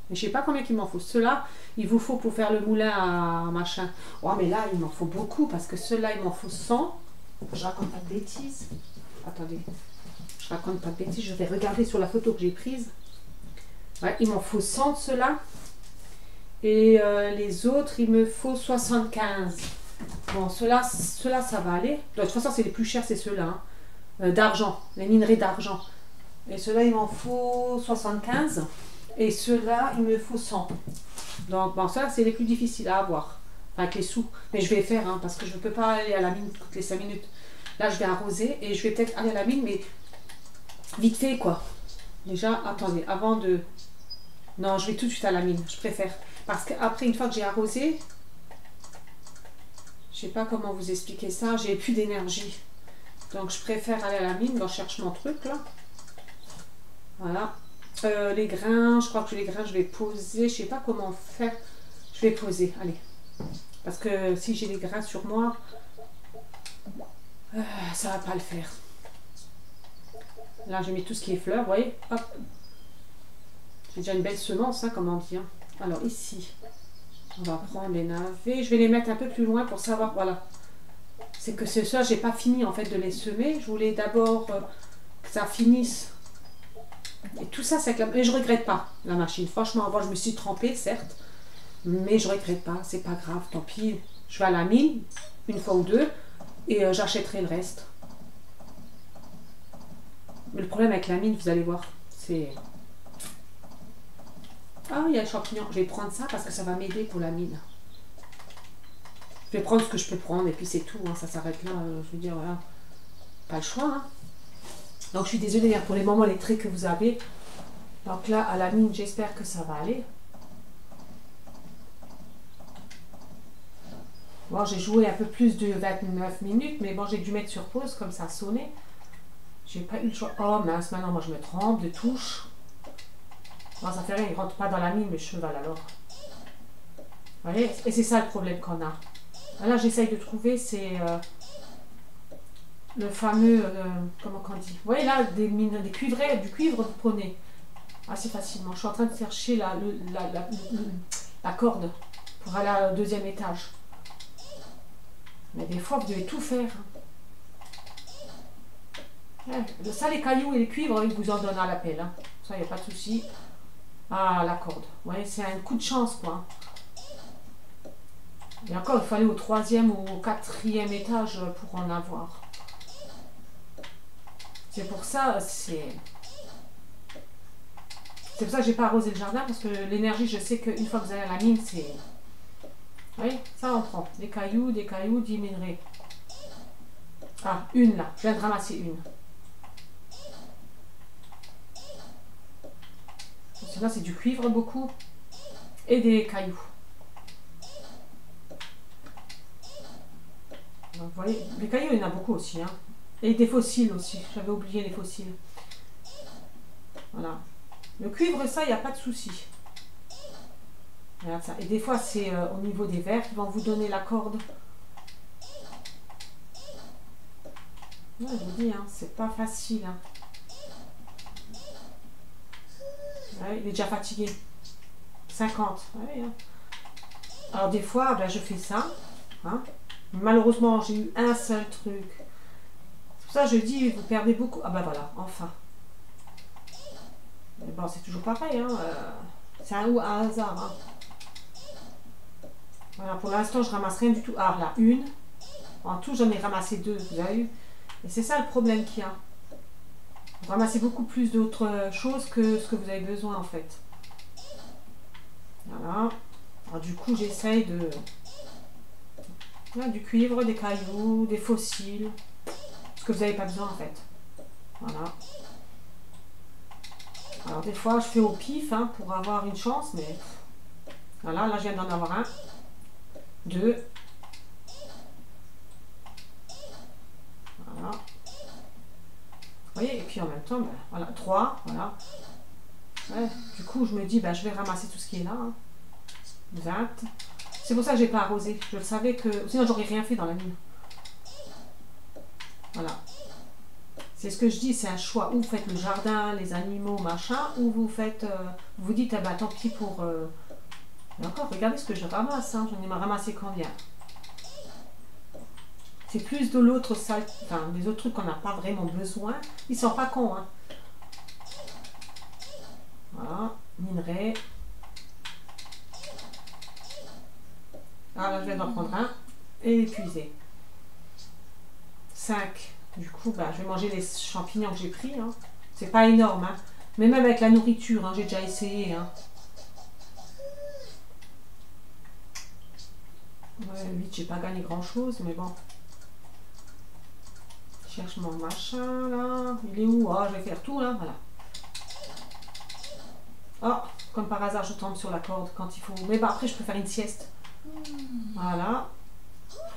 Mais je sais pas combien il m'en faut. Ceux-là, il vous faut pour faire le moulin à machin. Oh, mais là, il m'en faut beaucoup. Parce que ceux-là, il m'en faut 100. Je raconte pas de bêtises. Attendez. Je raconte pas de bêtises. Je vais regarder sur la photo que j'ai prise. Ouais, il m'en faut 100 de ceux-là. Et les autres, il me faut 75. Bon, ceux-là, ça va aller. De toute façon, c'est les plus chers, c'est ceux-là. Hein. D'argent, les minerais d'argent. Et ceux-là, il m'en faut 75. Et ceux-là, il me faut 100. Donc, bon, ça, c'est les plus difficiles à avoir. Enfin, avec les sous. Mais je vais faire, hein, parce que je ne peux pas aller à la mine toutes les 5 minutes. Là, je vais arroser et je vais peut-être aller à la mine, mais vite fait, quoi. Déjà, attendez, avant de... Non, je vais tout de suite à la mine, je préfère. Parce qu'après, une fois que j'ai arrosé, je sais pas comment vous expliquer ça, j'ai plus d'énergie. Donc, je préfère aller à la mine. Bon, je cherche mon truc, là. Voilà. Les grains, je crois que les grains, je vais poser. Je sais pas comment faire. Je vais poser, allez. Parce que si j'ai les grains sur moi, ça va pas le faire. Là, j'ai mis tout ce qui est fleurs, vous voyez. Hop. J'ai déjà une belle semence, hein, comme on dit. Hein. Alors, ici, on va prendre les navets. Je vais les mettre un peu plus loin pour savoir, voilà. C'est que ce soir, j'ai pas fini, en fait, de les semer. Je voulais d'abord que ça finisse. Et tout ça, c'est avec la... Et je regrette pas, la machine. Franchement, avant, je me suis trempée, certes. Mais je regrette pas, c'est pas grave. Tant pis, je vais à la mine, une fois ou deux, et j'achèterai le reste. Mais le problème avec la mine, vous allez voir, c'est... Ah, il y a le champignon. Je vais prendre ça parce que ça va m'aider pour la mine. Je vais prendre ce que je peux prendre et puis c'est tout. Hein, ça s'arrête là. Je veux dire, voilà. Pas le choix. Hein. Donc, je suis désolée hein, pour les moments, les traits que vous avez. Donc là, à la mine, j'espère que ça va aller. Bon, j'ai joué un peu plus de 29 minutes, mais bon, j'ai dû mettre sur pause comme ça a sonné. J'ai pas eu le choix. Oh mince, maintenant, moi, je me trempe de touche. Bon, ça fait rien, il rentre pas dans la mine, le cheval, alors. Vous voyez? Et c'est ça le problème qu'on a. Là, j'essaye de trouver, c'est le fameux, comment on dit? Vous voyez là, des mines, des cuivrés, du cuivre, vous prenez assez facilement. Je suis en train de chercher la corde pour aller au 2e étage. Mais des fois, vous devez tout faire. Ça, les cailloux et les cuivres, ils vous en donnent à l'appel. Hein. Ça, il n'y a pas de souci. Ah, la corde. Ouais, c'est un coup de chance, quoi. Et encore, il faut aller au 3e ou au 4e étage pour en avoir. C'est pour ça, c'est pour ça que j'ai pas arrosé le jardin, parce que l'énergie, je sais qu'une fois que vous allez à la mine, c'est... Oui, ça on prend. Des cailloux, 10 minerais. Ah, une là. Je viens de ramasser une. Là, c'est du cuivre beaucoup. Et des cailloux. Donc, vous voyez, les cailloux, il y en a beaucoup aussi. Hein. Et des fossiles aussi. J'avais oublié les fossiles. Voilà. Le cuivre, ça, il n'y a pas de souci. Regarde ça. Et des fois, c'est au niveau des verres qui vont vous donner la corde. Ouais, je vous dis, hein, c'est pas facile. Hein. Ouais, il est déjà fatigué. 50. Ouais, hein. Alors des fois, ben, je fais ça. Hein. Malheureusement, j'ai eu un seul truc. C'est pour ça que je dis, vous perdez beaucoup. Ah ben voilà, enfin. Mais bon, c'est toujours pareil. Hein. C'est un hasard. Hein. Voilà, pour l'instant, je ramasse rien du tout. Ah là, une. En tout, j'en ai ramassé 2. Vous avez vu? Et c'est ça le problème qu'il y a. Vous ramassez beaucoup plus d'autres choses que ce que vous avez besoin en fait. Voilà. Alors du coup, j'essaye de... Là, du cuivre, des cailloux, des fossiles. Ce que vous n'avez pas besoin en fait. Voilà. Alors des fois, je fais au pif hein, pour avoir une chance, mais... Voilà, là, je viens d'en avoir un. 2. Voilà. Vous voyez, et puis en même temps, ben, voilà, 3, voilà. Ouais, du coup, je me dis, ben, je vais ramasser tout ce qui est là. Hein. 20. C'est pour ça que j'ai pas arrosé. Je savais que... Sinon, j'aurais rien fait dans la mine. Voilà. C'est ce que je dis, c'est un choix. Ou vous faites le jardin, les animaux, machin, ou vous faites... vous dites, ah ben, tant pis pour... Et encore, regardez ce que je ramasse. Hein. J'en ai ramassé combien? C'est plus de l'autre salle, enfin des autres trucs qu'on n'a pas vraiment besoin. Ils sont pas cons. Hein. Voilà, minerai. Ah là, je viens d'en prendre un et épuisé. 5. Du coup, bah, je vais manger les champignons que j'ai pris. Hein. C'est pas énorme. Hein. Mais même avec la nourriture, hein, j'ai déjà essayé. Hein. Ouais, 8, j'ai pas gagné grand chose, mais bon. Je cherche mon machin là. Il est où? Ah, je vais faire tout là, voilà. Oh, comme par hasard, je tombe sur la corde quand il faut. Mais bah, après, je peux faire une sieste. Voilà.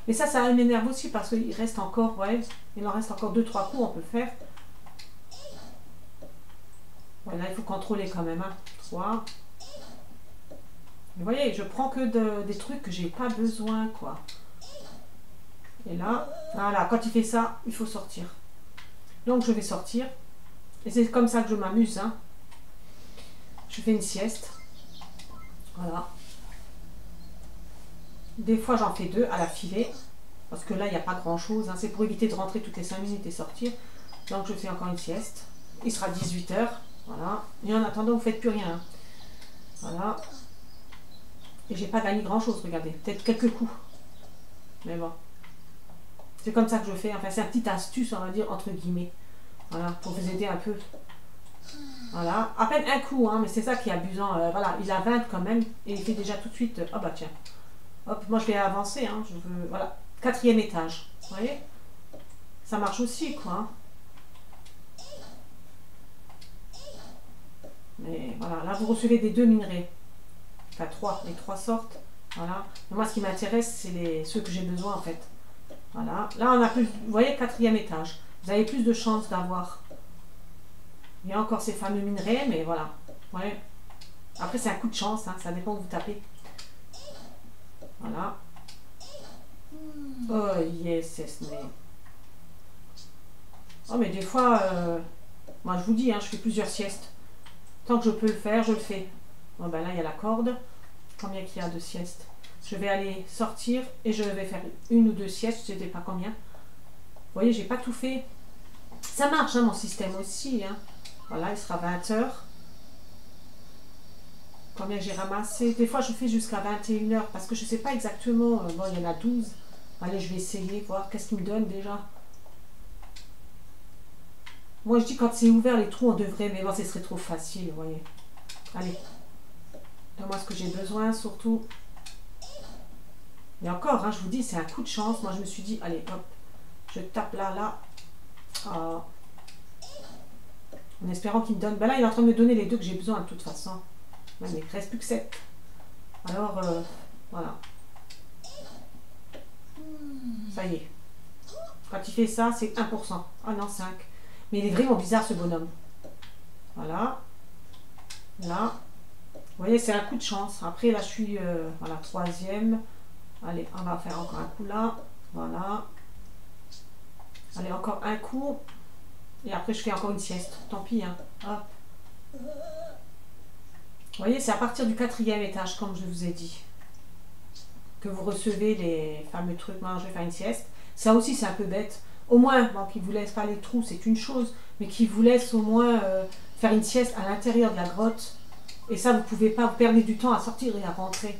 Mais ça m'énerve aussi parce qu'il reste encore, ouais, il en reste encore 2-3 coups, on peut le faire. Voilà, il faut contrôler quand même, hein. 3. Vous voyez, je prends que des trucs que j'ai pas besoin, quoi. Et là, voilà, quand il fait ça, il faut sortir. Donc je vais sortir. Et c'est comme ça que je m'amuse, hein. Je fais une sieste. Voilà. Des fois, j'en fais 2 à la filée. Parce que là, il n'y a pas grand-chose. Hein. C'est pour éviter de rentrer toutes les 5 minutes et sortir. Donc, je fais encore une sieste. Il sera 18 h. Voilà. Et en attendant, vous ne faites plus rien. Hein. Voilà. Et j'ai pas gagné grand-chose, regardez. Peut-être quelques coups. Mais bon. C'est comme ça que je fais. Enfin, c'est une petite astuce, on va dire, entre guillemets. Voilà, pour vous aider un peu. Voilà. À peine un coup, hein, mais c'est ça qui est abusant. Voilà, il a 20 quand même. Et il fait déjà tout de suite... oh bah tiens. Hop, moi je vais avancer. Hein, je veux... Voilà. 4e étage. Vous voyez? Ça marche aussi, quoi. Hein. Mais voilà, là vous recevez des 2 minerais. Enfin 3, les 3 sortes. Voilà. Et moi ce qui m'intéresse, c'est ceux que j'ai besoin en fait. Voilà. Là on a plus, vous voyez, 4e étage. Vous avez plus de chances d'avoir. Il y a encore ces fameux minerais, mais voilà. Ouais. Après c'est un coup de chance, hein, ça dépend où vous tapez. Voilà. Oh yes, yes, mais... Oh mais des fois, moi je vous dis, hein, je fais plusieurs siestes. Tant que je peux le faire, je le fais. Bon ben là il y a la corde. Combien qu'il y a de siestes? Je vais aller sortir et je vais faire 1 ou 2 siestes, je ne sais pas combien. Vous voyez, j'ai pas tout fait. Ça marche, hein, mon système aussi. Hein. Voilà, il sera 20 h. combien j'ai ramassé. Des fois, je fais jusqu'à 21 h parce que je sais pas exactement. Bon, il y en a 12. Allez, je vais essayer, voir qu'est-ce qu'il me donne déjà. Moi, je dis quand c'est ouvert les trous, on devrait, mais bon, ce serait trop facile, vous voyez. Allez, donne-moi ce que j'ai besoin, surtout. Et encore, hein, je vous dis, c'est un coup de chance. Moi, je me suis dit, allez, hop, je tape là, là. Ah. En espérant qu'il me donne. Ben là, il est en train de me donner les deux que j'ai besoin, de toute façon. Ouais, mais il ne reste plus que 7. Alors, voilà. Ça y est. Quand il fait ça, c'est 1%. Ah non, 5. Mais il est vraiment bizarre, ce bonhomme. Voilà. Là. Vous voyez, c'est un coup de chance. Après, là, je suis voilà, 3e. Allez, on va faire encore un coup là. Voilà. Allez, encore un coup. Et après, je fais encore une sieste. Tant pis, hein. Hop. Vous voyez, c'est à partir du 4e étage, comme je vous ai dit, que vous recevez les fameux trucs. Moi, je vais faire une sieste. Ça aussi, c'est un peu bête. Au moins, bon, qu'ils ne vous laissent pas les trous, c'est une chose. Mais qu'ils vous laissent au moins faire une sieste à l'intérieur de la grotte. Et ça, vous ne pouvez pas. Vous perdez du temps à sortir et à rentrer.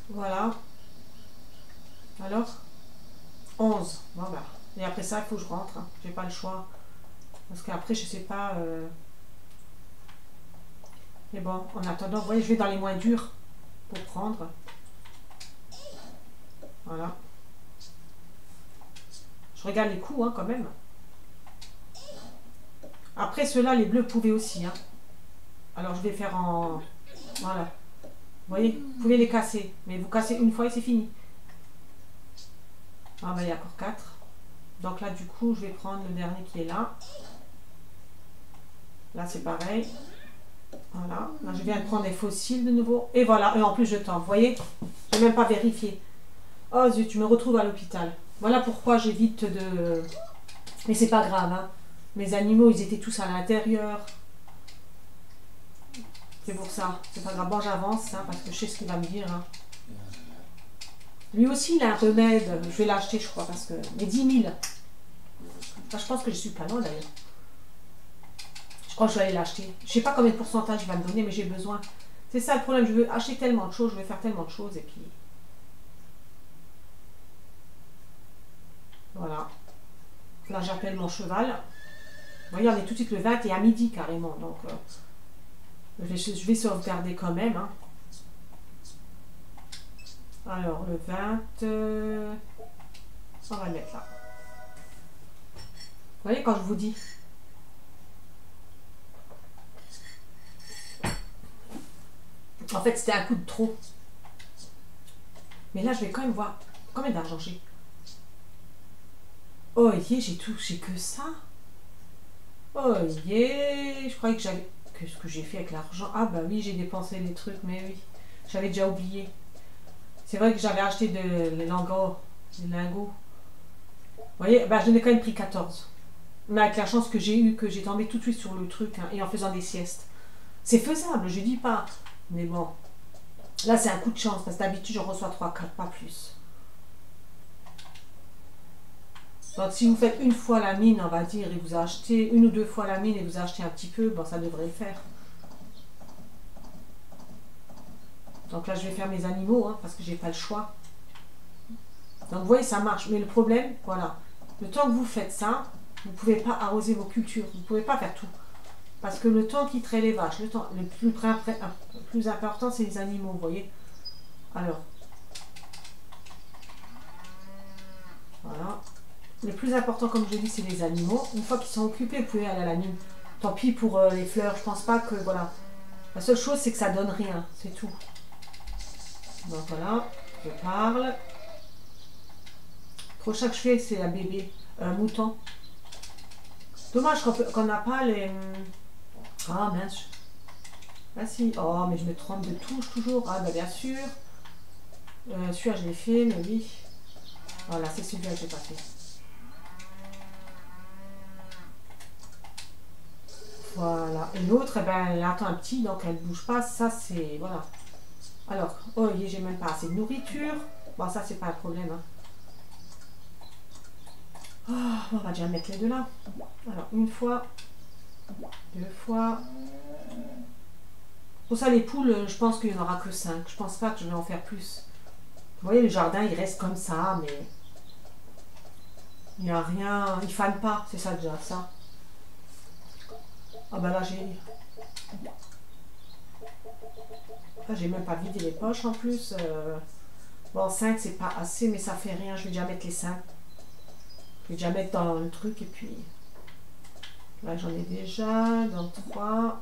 Voilà. Alors 11. Bon, bah. Et après ça, il faut que je rentre. Hein. J'ai pas le choix. Parce qu'après, je sais pas. Mais bon, en attendant, vous voyez, je vais dans les moins durs pour prendre. Voilà. Je regarde les coups, hein, quand même. Après, ceux-là, les bleus, vous pouvez aussi. Hein. Alors, je vais faire en... Voilà. Vous voyez, vous pouvez les casser. Mais vous cassez une fois et c'est fini. Ah, bah, il y a encore 4. Donc là, du coup, je vais prendre le dernier qui est là. Là, c'est pareil. Voilà. Là, je viens de prendre des fossiles de nouveau. Et voilà. Et en plus, je tente. Vous voyez, je n'ai même pas vérifié. Oh zut, tu me retrouves à l'hôpital. Voilà pourquoi j'évite de... Mais c'est pas grave, hein. Mes animaux, ils étaient tous à l'intérieur. C'est pour ça. C'est pas grave. Bon, j'avance, hein, parce que je sais ce qu'il va me dire. Hein. Lui aussi, il a un remède. Je vais l'acheter, je crois, parce que... Mais 10 000. Enfin, je pense que je suis pas loin, d'ailleurs. Je crois que je vais aller l'acheter. Je sais pas combien de pourcentage il va me donner, mais j'ai besoin. C'est ça le problème. Je veux acheter tellement de choses, je vais faire tellement de choses, et puis... Voilà. Là, j'appelle mon cheval. Vous voyez, on est tout de suite le 20 et à midi, carrément. Donc, je vais sauvegarder quand même. Hein. Alors, le 20... on va le mettre là. Vous voyez, quand je vous dis... En fait, c'était un coup de trop. Mais là, je vais quand même voir combien d'argent j'ai. Oh, yeah, j'ai tout, j'ai que ça. Oh, yeah, je croyais que j'avais... Qu'est-ce que j'ai fait avec l'argent? Ah, bah oui, j'ai dépensé les trucs, mais oui. J'avais déjà oublié. C'est vrai que j'avais acheté des lingots. Des lingots. Vous voyez, bah, je n'ai quand même pris 14. Mais avec la chance que j'ai eue, que j'ai tombé tout de suite sur le truc, hein, et en faisant des siestes. C'est faisable, je dis pas. Mais bon, là c'est un coup de chance, parce que d'habitude j'en reçois 3, 4, pas plus. Donc si vous faites une fois la mine, on va dire, et vous achetez une ou deux fois la mine et vous achetez un petit peu, bon ça devrait le faire. Donc là je vais faire mes animaux, hein, parce que j'ai pas le choix. Donc vous voyez, ça marche. Mais le problème, voilà, le temps que vous faites ça, vous ne pouvez pas arroser vos cultures, vous ne pouvez pas faire tout. Parce que le temps qui traite les vaches, le temps le plus important, c'est les animaux, vous voyez. Alors, voilà. Le plus important, comme je dis, c'est les animaux. Une fois qu'ils sont occupés, vous pouvez aller à la mine. Tant pis pour les fleurs, je pense pas que, voilà. La seule chose, c'est que ça donne rien, c'est tout. Donc voilà, je parle. Le prochain que je fais, c'est un bébé, un mouton. Dommage qu'on n'a pas les... Ah mince. Ah si. Oh, mais je me trompe de touche toujours. Ah bah bien sûr. Celui-là, je l'ai fait, mais oui. Voilà, c'est celui-là que j'ai pas fait. Voilà. Et l'autre, eh ben, elle attend un petit, donc elle ne bouge pas. Ça, c'est... Voilà. Alors, oh, j'ai même pas assez de nourriture. Bon, ça, c'est pas un problème. Hein. Oh, on va déjà mettre les deux là. Alors, une fois, deux fois, Pour ça, les poules, je pense qu'il n'y en aura que 5. Je pense pas que je vais en faire plus. Vous voyez, le jardin, il reste comme ça, mais il n'y a rien. Il ne fane pas, c'est ça déjà, ça. Ah bah là, j'ai même pas vidé les poches en plus. Bon, 5, c'est pas assez, mais ça fait rien. Je vais déjà mettre les 5. Je vais déjà mettre dans le truc, et puis... Là, j'en ai déjà, donc 3.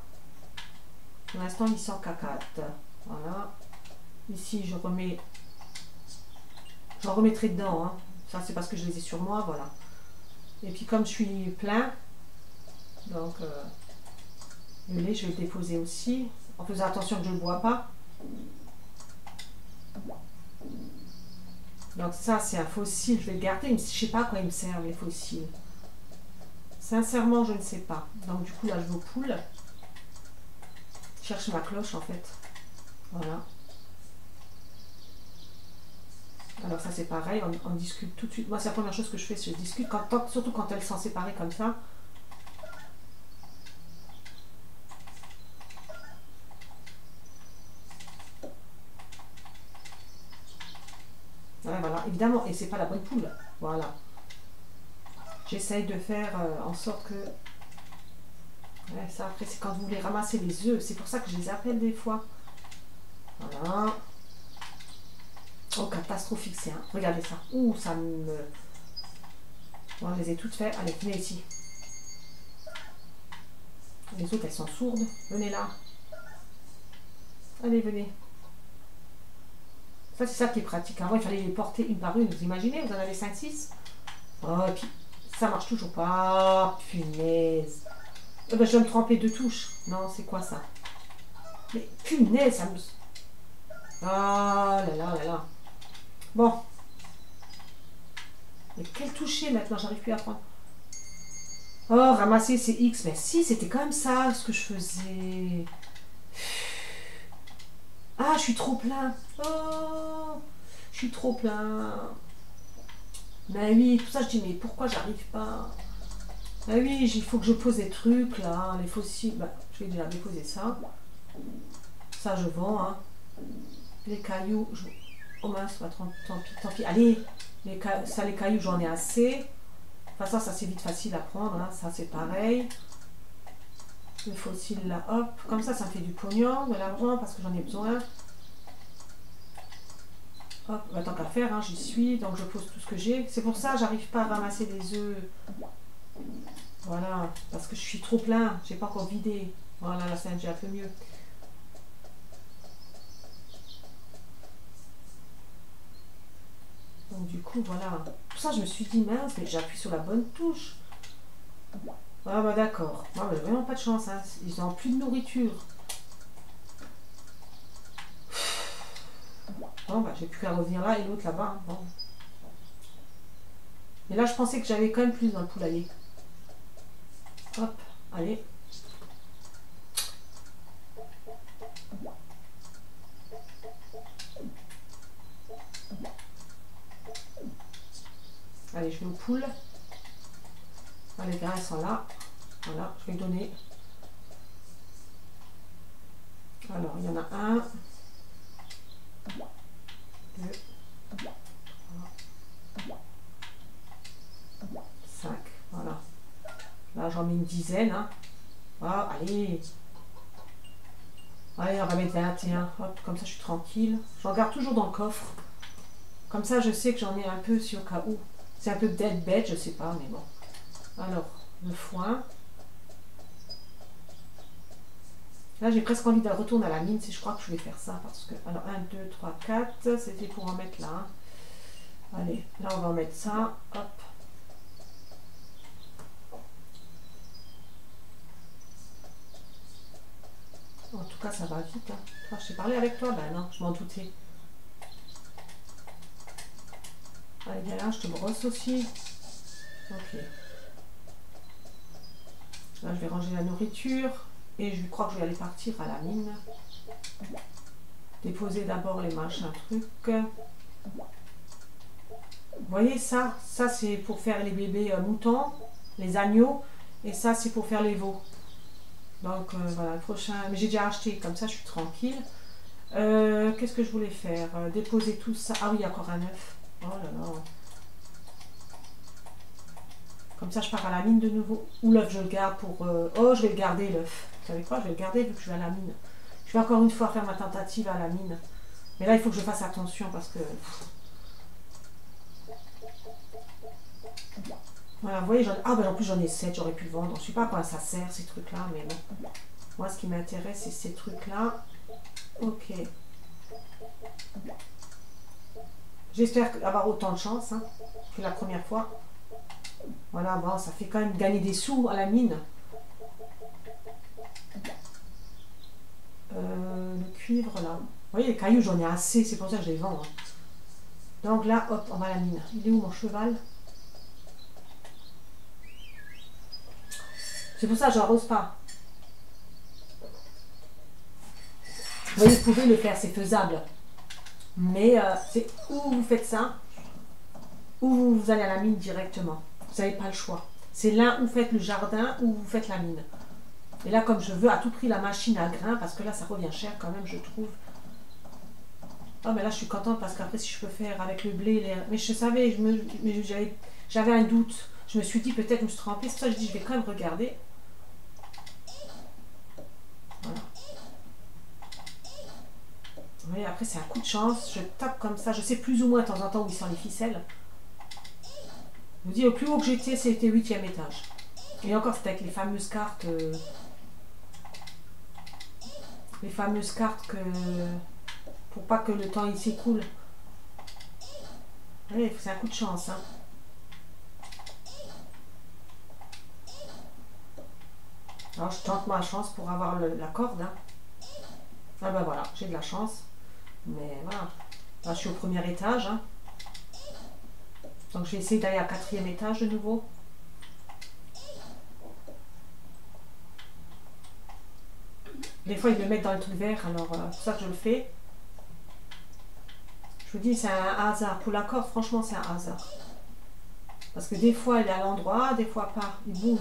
Pour l'instant, ils sont K4. Voilà. Ici, j'en remettrai dedans. Hein. Ça, c'est parce que je les ai sur moi, voilà. Et puis, comme je suis plein, donc le lait, je vais le déposer aussi. En faisant attention que je ne le bois pas. Donc ça, c'est un fossile. Je vais le garder. Je ne sais pas à quoi ils me servent, les fossiles. Sincèrement, je ne sais pas. Donc, du coup, là, je vais aux poules. Je cherche ma cloche, en fait. Voilà. Alors ça c'est pareil, on discute tout de suite. Moi c'est la première chose que je fais, je discute, surtout quand elles sont séparées comme ça. Ouais, voilà, évidemment, et c'est pas la bonne poule. Voilà. J'essaye de faire en sorte que... Ouais, ça après c'est quand vous voulez ramasser les œufs, c'est pour ça que je les appelle des fois. Voilà. Oh, catastrophique c'est, hein. Regardez ça. Ouh, ça me... Bon, je les ai toutes faites. Allez, venez ici. Les autres, elles sont sourdes. Venez là. Allez, venez. Ça, c'est ça qui est pratique. Avant, il fallait les porter une par une. Vous imaginez, vous en avez 5-6. Oh, et puis, ça marche toujours pas. Punaise. Eh ben, je vais me tremper de touches. Non, c'est quoi ça? Mais punaise, ça me... Ah là là là là. Bon. Mais quel toucher maintenant, j'arrive plus à prendre. Oh, ramasser c'est X. Mais si, c'était quand même ça ce que je faisais. Ah, je suis trop plein. Oh, je suis trop plein. Ben oui, tout ça, je dis, mais pourquoi j'arrive pas? Ben oui, il faut que je pose des trucs, là, les fossiles. Ben, je vais déjà déposer ça. Ça, je vends, hein. Les cailloux, oh mince, bah, tant pis. Allez, les cailloux, j'en ai assez. Enfin, ça c'est vite facile à prendre, hein. Ça, c'est pareil. Le fossile, là, hop. Comme ça me fait du pognon, de l'argent, parce que j'en ai besoin. Hop, bah, tant qu'à faire, hein, j'y suis, donc je pose tout ce que j'ai. C'est pour ça, j'arrive pas à ramasser les œufs. Voilà, parce que je suis trop plein, j'ai pas encore vidé. Voilà, là, c'est déjà un peu mieux. Donc du coup, voilà. Pour ça, je me suis dit, mince, mais j'appuie sur la bonne touche. Ah bah d'accord. Moi, j'ai vraiment pas de chance, hein. Ils n'ont plus de nourriture. Bon, bah, j'ai plus qu'à revenir là et l'autre là-bas. Hein. Bon. Mais là, je pensais que j'avais quand même plus dans le poulailler. Hop, allez. Allez, je vais aux poules. Ah, les grains sont là. Voilà, je vais donner. Alors, il y en a 1, 2, 3, 5. Voilà. Là, j'en mets une dizaine. Hein. Ah, allez. Allez, on va mettre 21. Hop, comme ça, je suis tranquille. Je regarde toujours dans le coffre. Comme ça, je sais que j'en ai un peu si au cas où. C'est un peu dead bête, je sais pas, mais bon. Alors, le foin. Là, j'ai presque envie de retourner à la mine, si je crois que je vais faire ça. Parce que, alors, 1, 2, 3, 4, c'était pour en mettre là. Allez, là, on va en mettre ça. Hop. En tout cas, ça va vite. Hein. Ah, je t'ai parlé avec toi? Ben non, je m'en doutais. Allez, viens là, je te brosse aussi. Ok. Là, je vais ranger la nourriture. Et je crois que je vais aller partir à la mine. Déposer d'abord les machins trucs. Vous voyez ça? Ça, c'est pour faire les bébés moutons, les agneaux. Et ça, c'est pour faire les veaux. Donc voilà, le prochain, mais j'ai déjà acheté, comme ça je suis tranquille. Qu'est-ce que je voulais faire? Déposer tout ça. Ah oui, il y a encore un œuf. Oh là là. Comme ça je pars à la mine de nouveau. Ou l'œuf je le garde pour... Oh, je vais le garder l'œuf. Vous savez quoi? Je vais le garder vu que je vais à la mine. Je vais encore une fois faire ma tentative à la mine. Mais là il faut que je fasse attention parce que... Voilà, vous voyez, ah ben en plus j'en ai 7, j'aurais pu le vendre. Je sais pas à quoi ça sert ces trucs-là, mais bon. Moi ce qui m'intéresse c'est ces trucs-là. Ok. J'espère avoir autant de chance hein, que la première fois. Voilà, bon, ça fait quand même gagner des sous à la mine. Le cuivre là. Vous voyez, les cailloux j'en ai assez, c'est pour ça que je les vends. Hein. Donc là, hop, on va à la mine. Il est où mon cheval? C'est pour ça que j'arrose pas. Vous voyez, vous pouvez le faire, c'est faisable. Mais c'est où vous faites ça, ou vous allez à la mine directement. Vous n'avez pas le choix. C'est là où vous faites le jardin, ou vous faites la mine. Et là, comme je veux à tout prix la machine à grains, parce que là, ça revient cher quand même, je trouve. Oh, mais là, je suis contente parce qu'après, si je peux faire avec le blé... Mais je savais, j'avais un doute. Je me suis dit, peut-être, je me suis trompée. C'est pour ça que je dis, je vais quand même regarder. Voilà. Oui, après, c'est un coup de chance. Je tape comme ça. Je sais plus ou moins, de temps en temps, où ils sont les ficelles. Je vous dis, au plus haut que j'étais, c'était 8e étage. Et encore, c'était avec les fameuses cartes... les fameuses cartes que... pour pas que le temps il s'écoule. Oui, c'est un coup de chance. Hein. Alors, je tente ma chance pour avoir la corde. Hein. Ah ben voilà, j'ai de la chance. Mais voilà. Là, je suis au premier étage. Hein. Donc, je vais essayer d'aller à 4e étage de nouveau. Des fois, ils me mettent dans le truc vert. Alors, c'est pour ça que je le fais. Je vous dis, c'est un hasard. Pour la corde, franchement, c'est un hasard. Parce que des fois, il est à l'endroit, des fois pas. Il bouge.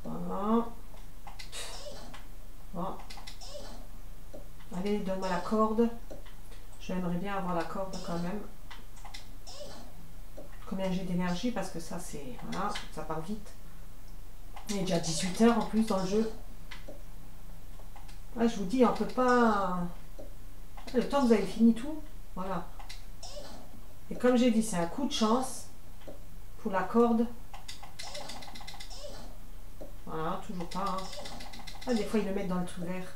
Voilà. Voilà. Allez, donne-moi la corde. J'aimerais bien avoir la corde quand même. Combien j'ai d'énergie, parce que ça, c'est... Voilà, ça part vite. Il est déjà 18 h en plus dans le jeu. Ouais, je vous dis, on peut pas... Le temps que vous avez fini tout, voilà. Et comme j'ai dit, c'est un coup de chance pour la corde. Voilà, toujours pas. Hein. Ah, des fois, ils le mettent dans le trou vert.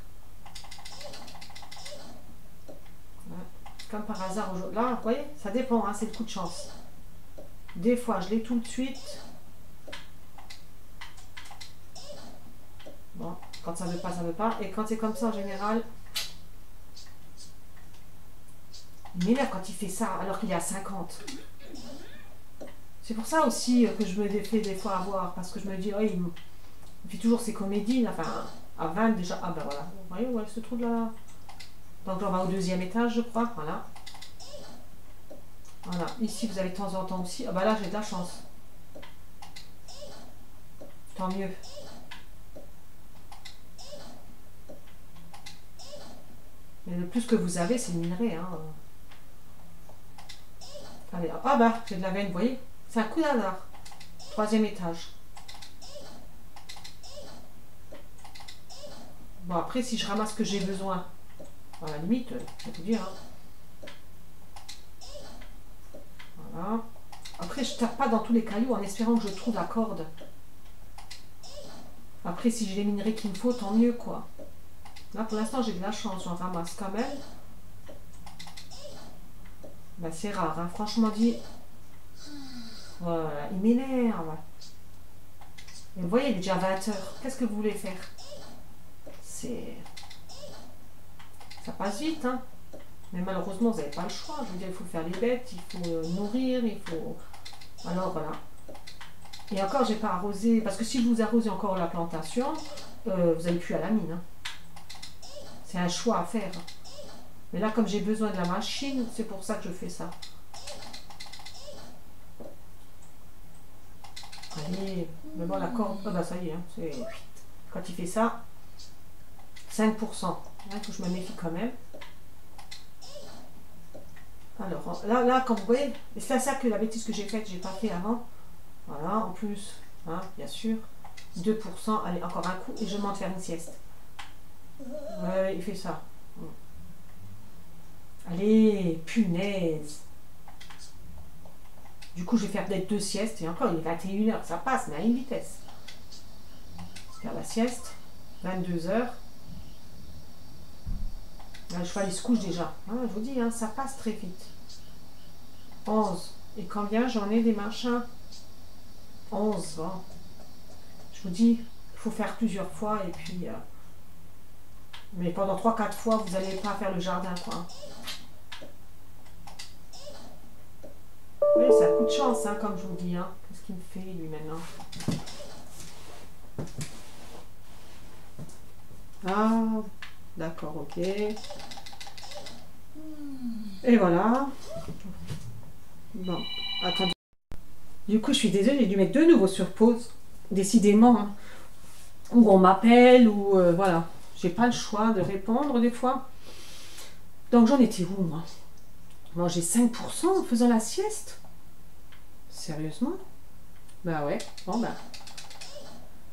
Ouais. Comme par hasard aujourd'hui. Là, vous voyez, ça dépend, hein, c'est le coup de chance. Des fois, je l'ai tout de suite. Bon, quand ça veut pas, ça veut pas. Et quand c'est comme ça, en général... Il m'énerve quand il fait ça, alors qu'il est à 50. C'est pour ça aussi que je me fais des fois avoir, parce que je me dis, oh, il fait toujours ses comédies, là, enfin, à 20 déjà. Ah ben voilà, vous voyez où elle se trouve là? Donc là, on va au 2e étage, je crois, voilà. Voilà, ici, vous avez de temps en temps aussi. Ah ben là, j'ai de la chance. Tant mieux. Mais le plus que vous avez, c'est le minerai, hein. Allez, ah bah, j'ai de la veine, vous voyez? C'est un coup d'hasard. 3e étage. Bon, après, si je ramasse ce que j'ai besoin, à la limite, je vais vous dire. Hein. Voilà. Après, je tape pas dans tous les cailloux en espérant que je trouve la corde. Après, si j'ai les minerais qu'il me faut, tant mieux, quoi. Là, pour l'instant, j'ai de la chance, j'en ramasse quand même. Ben, c'est rare, hein. Franchement dit. Voilà, il m'énerve. Et vous voyez, il est déjà 20 h. Qu'est-ce que vous voulez faire? C'est... Ça passe vite, hein. Mais malheureusement, vous n'avez pas le choix. Je veux dire, il faut faire les bêtes, il faut nourrir, il faut... Alors, voilà. Et encore, j'ai pas arrosé. Parce que si vous arrosez encore la plantation, vous n'allez plus à la mine. Hein. C'est un choix à faire. Mais là, comme j'ai besoin de la machine, c'est pour ça que je fais ça. Allez, mais bon, la corde, oh bah ça y est, hein, quand il fait ça, 5%. Il faut que je me méfie quand même. Alors, là, comme vous voyez, c'est ça que la bêtise que j'ai faite, j'ai pas fait avant. Voilà, en plus, hein, bien sûr, 2%, allez, encore un coup, et je monte faire une sieste. Ouais, il fait ça. Allez, punaise. Du coup, je vais faire peut-être 2 siestes, et encore, il est 21h, ça passe, mais à une vitesse. Faire la sieste, 22h. Là, le cheval, il se couche déjà. Hein, je vous dis, hein, ça passe très vite. 11. Et combien j'en ai des machins? 11. Bon. Je vous dis, il faut faire plusieurs fois, et puis... mais pendant 3-4 fois, vous n'allez pas faire le jardin, quoi. Oui, ça a coup de chance, hein, comme je vous dis. Hein. Qu'est-ce qu'il me fait, lui, maintenant? Ah, d'accord, ok. Et voilà. Bon, attendez. Du coup, je suis désolée, j'ai dû mettre de nouveau sur pause. Décidément, hein. Ou on m'appelle, ou voilà. J'ai pas le choix de répondre des fois. Donc, j'en étais où, moi? Manger 5% en faisant la sieste? Sérieusement? Bah ouais, bon bah.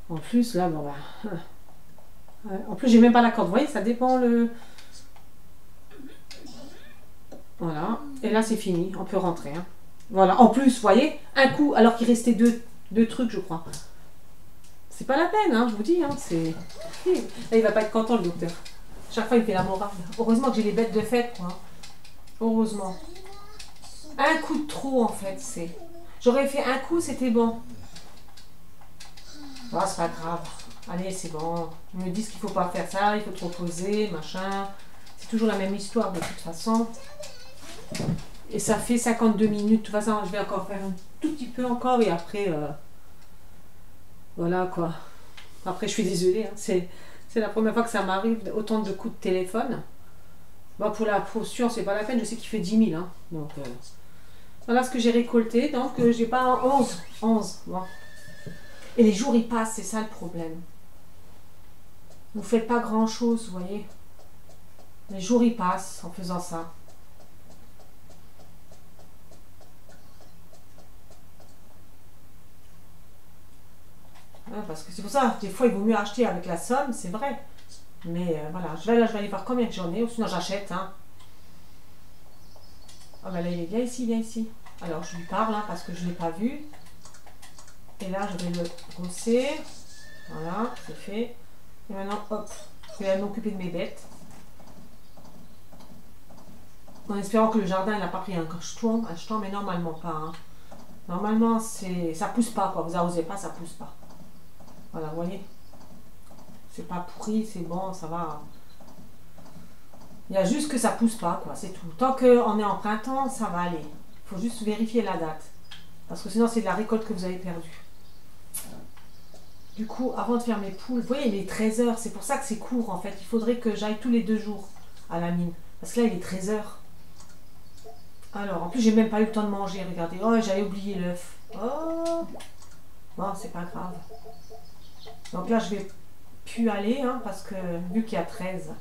En plus, là, bon bah. Ouais. En plus, j'ai même pas la corde. Vous voyez, ça dépend le... Voilà. Et là, c'est fini. On peut rentrer. Hein. Voilà. En plus, vous voyez, un coup, alors qu'il restait deux trucs, je crois. C'est pas la peine, hein, je vous dis. Hein, c'est... Là, il va pas être content, le docteur. Chaque fois, il fait la morale. Heureusement que j'ai les bêtes de fête, quoi. Heureusement. Un coup de trop, en fait, c'est... J'aurais fait un coup, c'était bon. Oh, c'est pas grave. Allez, c'est bon. Ils me disent qu'il faut pas faire ça, il faut te reposer, machin. C'est toujours la même histoire, de toute façon. Et ça fait 52 minutes. De toute façon, je vais encore faire un tout petit peu encore et après... voilà, quoi. Après, je suis désolée. Hein. C'est la première fois que ça m'arrive, autant de coups de téléphone. Bon, pour la potion, c'est pas la peine. Je sais qu'il fait 10 000. Hein. Donc... voilà ce que j'ai récolté. Donc, j'ai pas 11. 11. Bon. Et les jours, ils passent. C'est ça le problème. Vous faites pas grand-chose, vous voyez. Les jours, ils passent en faisant ça. Ouais, parce que c'est pour ça, des fois, il vaut mieux acheter avec la somme, c'est vrai. Mais voilà, je vais aller voir combien j'en ai, ou sinon j'achète. Hein. Ah ben là, il est bien ici, bien ici. Alors, je lui parle, hein, parce que je ne l'ai pas vu. Et là, je vais le brosser. Voilà, c'est fait. Et maintenant, hop, je vais aller m'occuper de mes bêtes. En espérant que le jardin, il n'a pas pris un jeton, mais normalement pas. Hein. Normalement, ça pousse pas, quoi. Vous n'arrosez pas, ça pousse pas. Voilà, vous voyez. C'est pas pourri, c'est bon, ça va. Il y a juste que ça pousse pas, quoi, c'est tout. Tant qu'on est en printemps, ça va aller. Il faut juste vérifier la date. Parce que sinon, c'est de la récolte que vous avez perdue. Du coup, avant de faire mes poules, vous voyez, il est 13 h. C'est pour ça que c'est court, en fait. Il faudrait que j'aille tous les 2 jours à la mine. Parce que là, il est 13 h. Alors, en plus, j'ai même pas eu le temps de manger. Regardez. Oh, j'avais oublié l'œuf. Oh. Bon, c'est pas grave. Donc là, je vais plus aller, hein, parce que vu qu'il y a 13.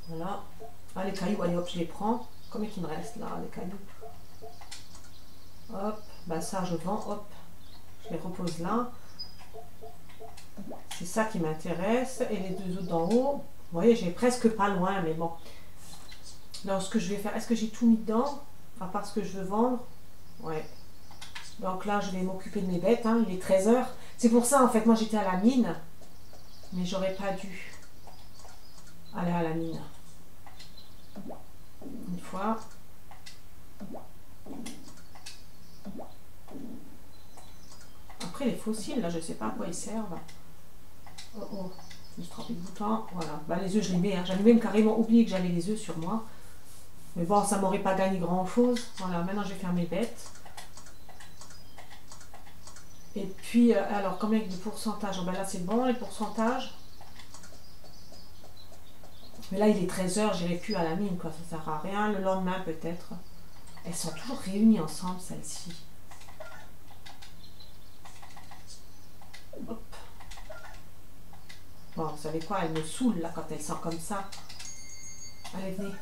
Voilà. Ah, les cailloux, allez hop, je les prends. Combien il me reste là, les cailloux? Hop, bah ça je vends, hop. Je les repose là. C'est ça qui m'intéresse. Et les 2 autres d'en haut, vous voyez, j'ai presque pas loin, mais bon. Donc ce que je vais faire, est-ce que j'ai tout mis dedans? À part ce que je veux vendre? Ouais. Donc là, je vais m'occuper de mes bêtes, hein. Il est 13 h. C'est pour ça, en fait, moi j'étais à la mine. Mais j'aurais pas dû aller à la mine. Une fois. Après, les fossiles, là, je sais pas à quoi ils servent. Oh oh, je me suis trompée de bouton. Voilà. Bah, les œufs, je les mets. Hein. J'avais même carrément oublié que j'avais les œufs sur moi. Mais bon, ça m'aurait pas gagné grand-chose. Voilà, maintenant, je vais faire mes bêtes. Et puis, alors, combien de pourcentage? Ben là, c'est bon, les pourcentages. Mais là, il est 13 h, j'irai plus à la mine, quoi. Ça sert à rien. Le lendemain, peut-être. Elles sont toujours réunies ensemble, celles-ci. Hop. Bon, vous savez quoi, elle me saoule là quand elle sort comme ça. Allez, venez.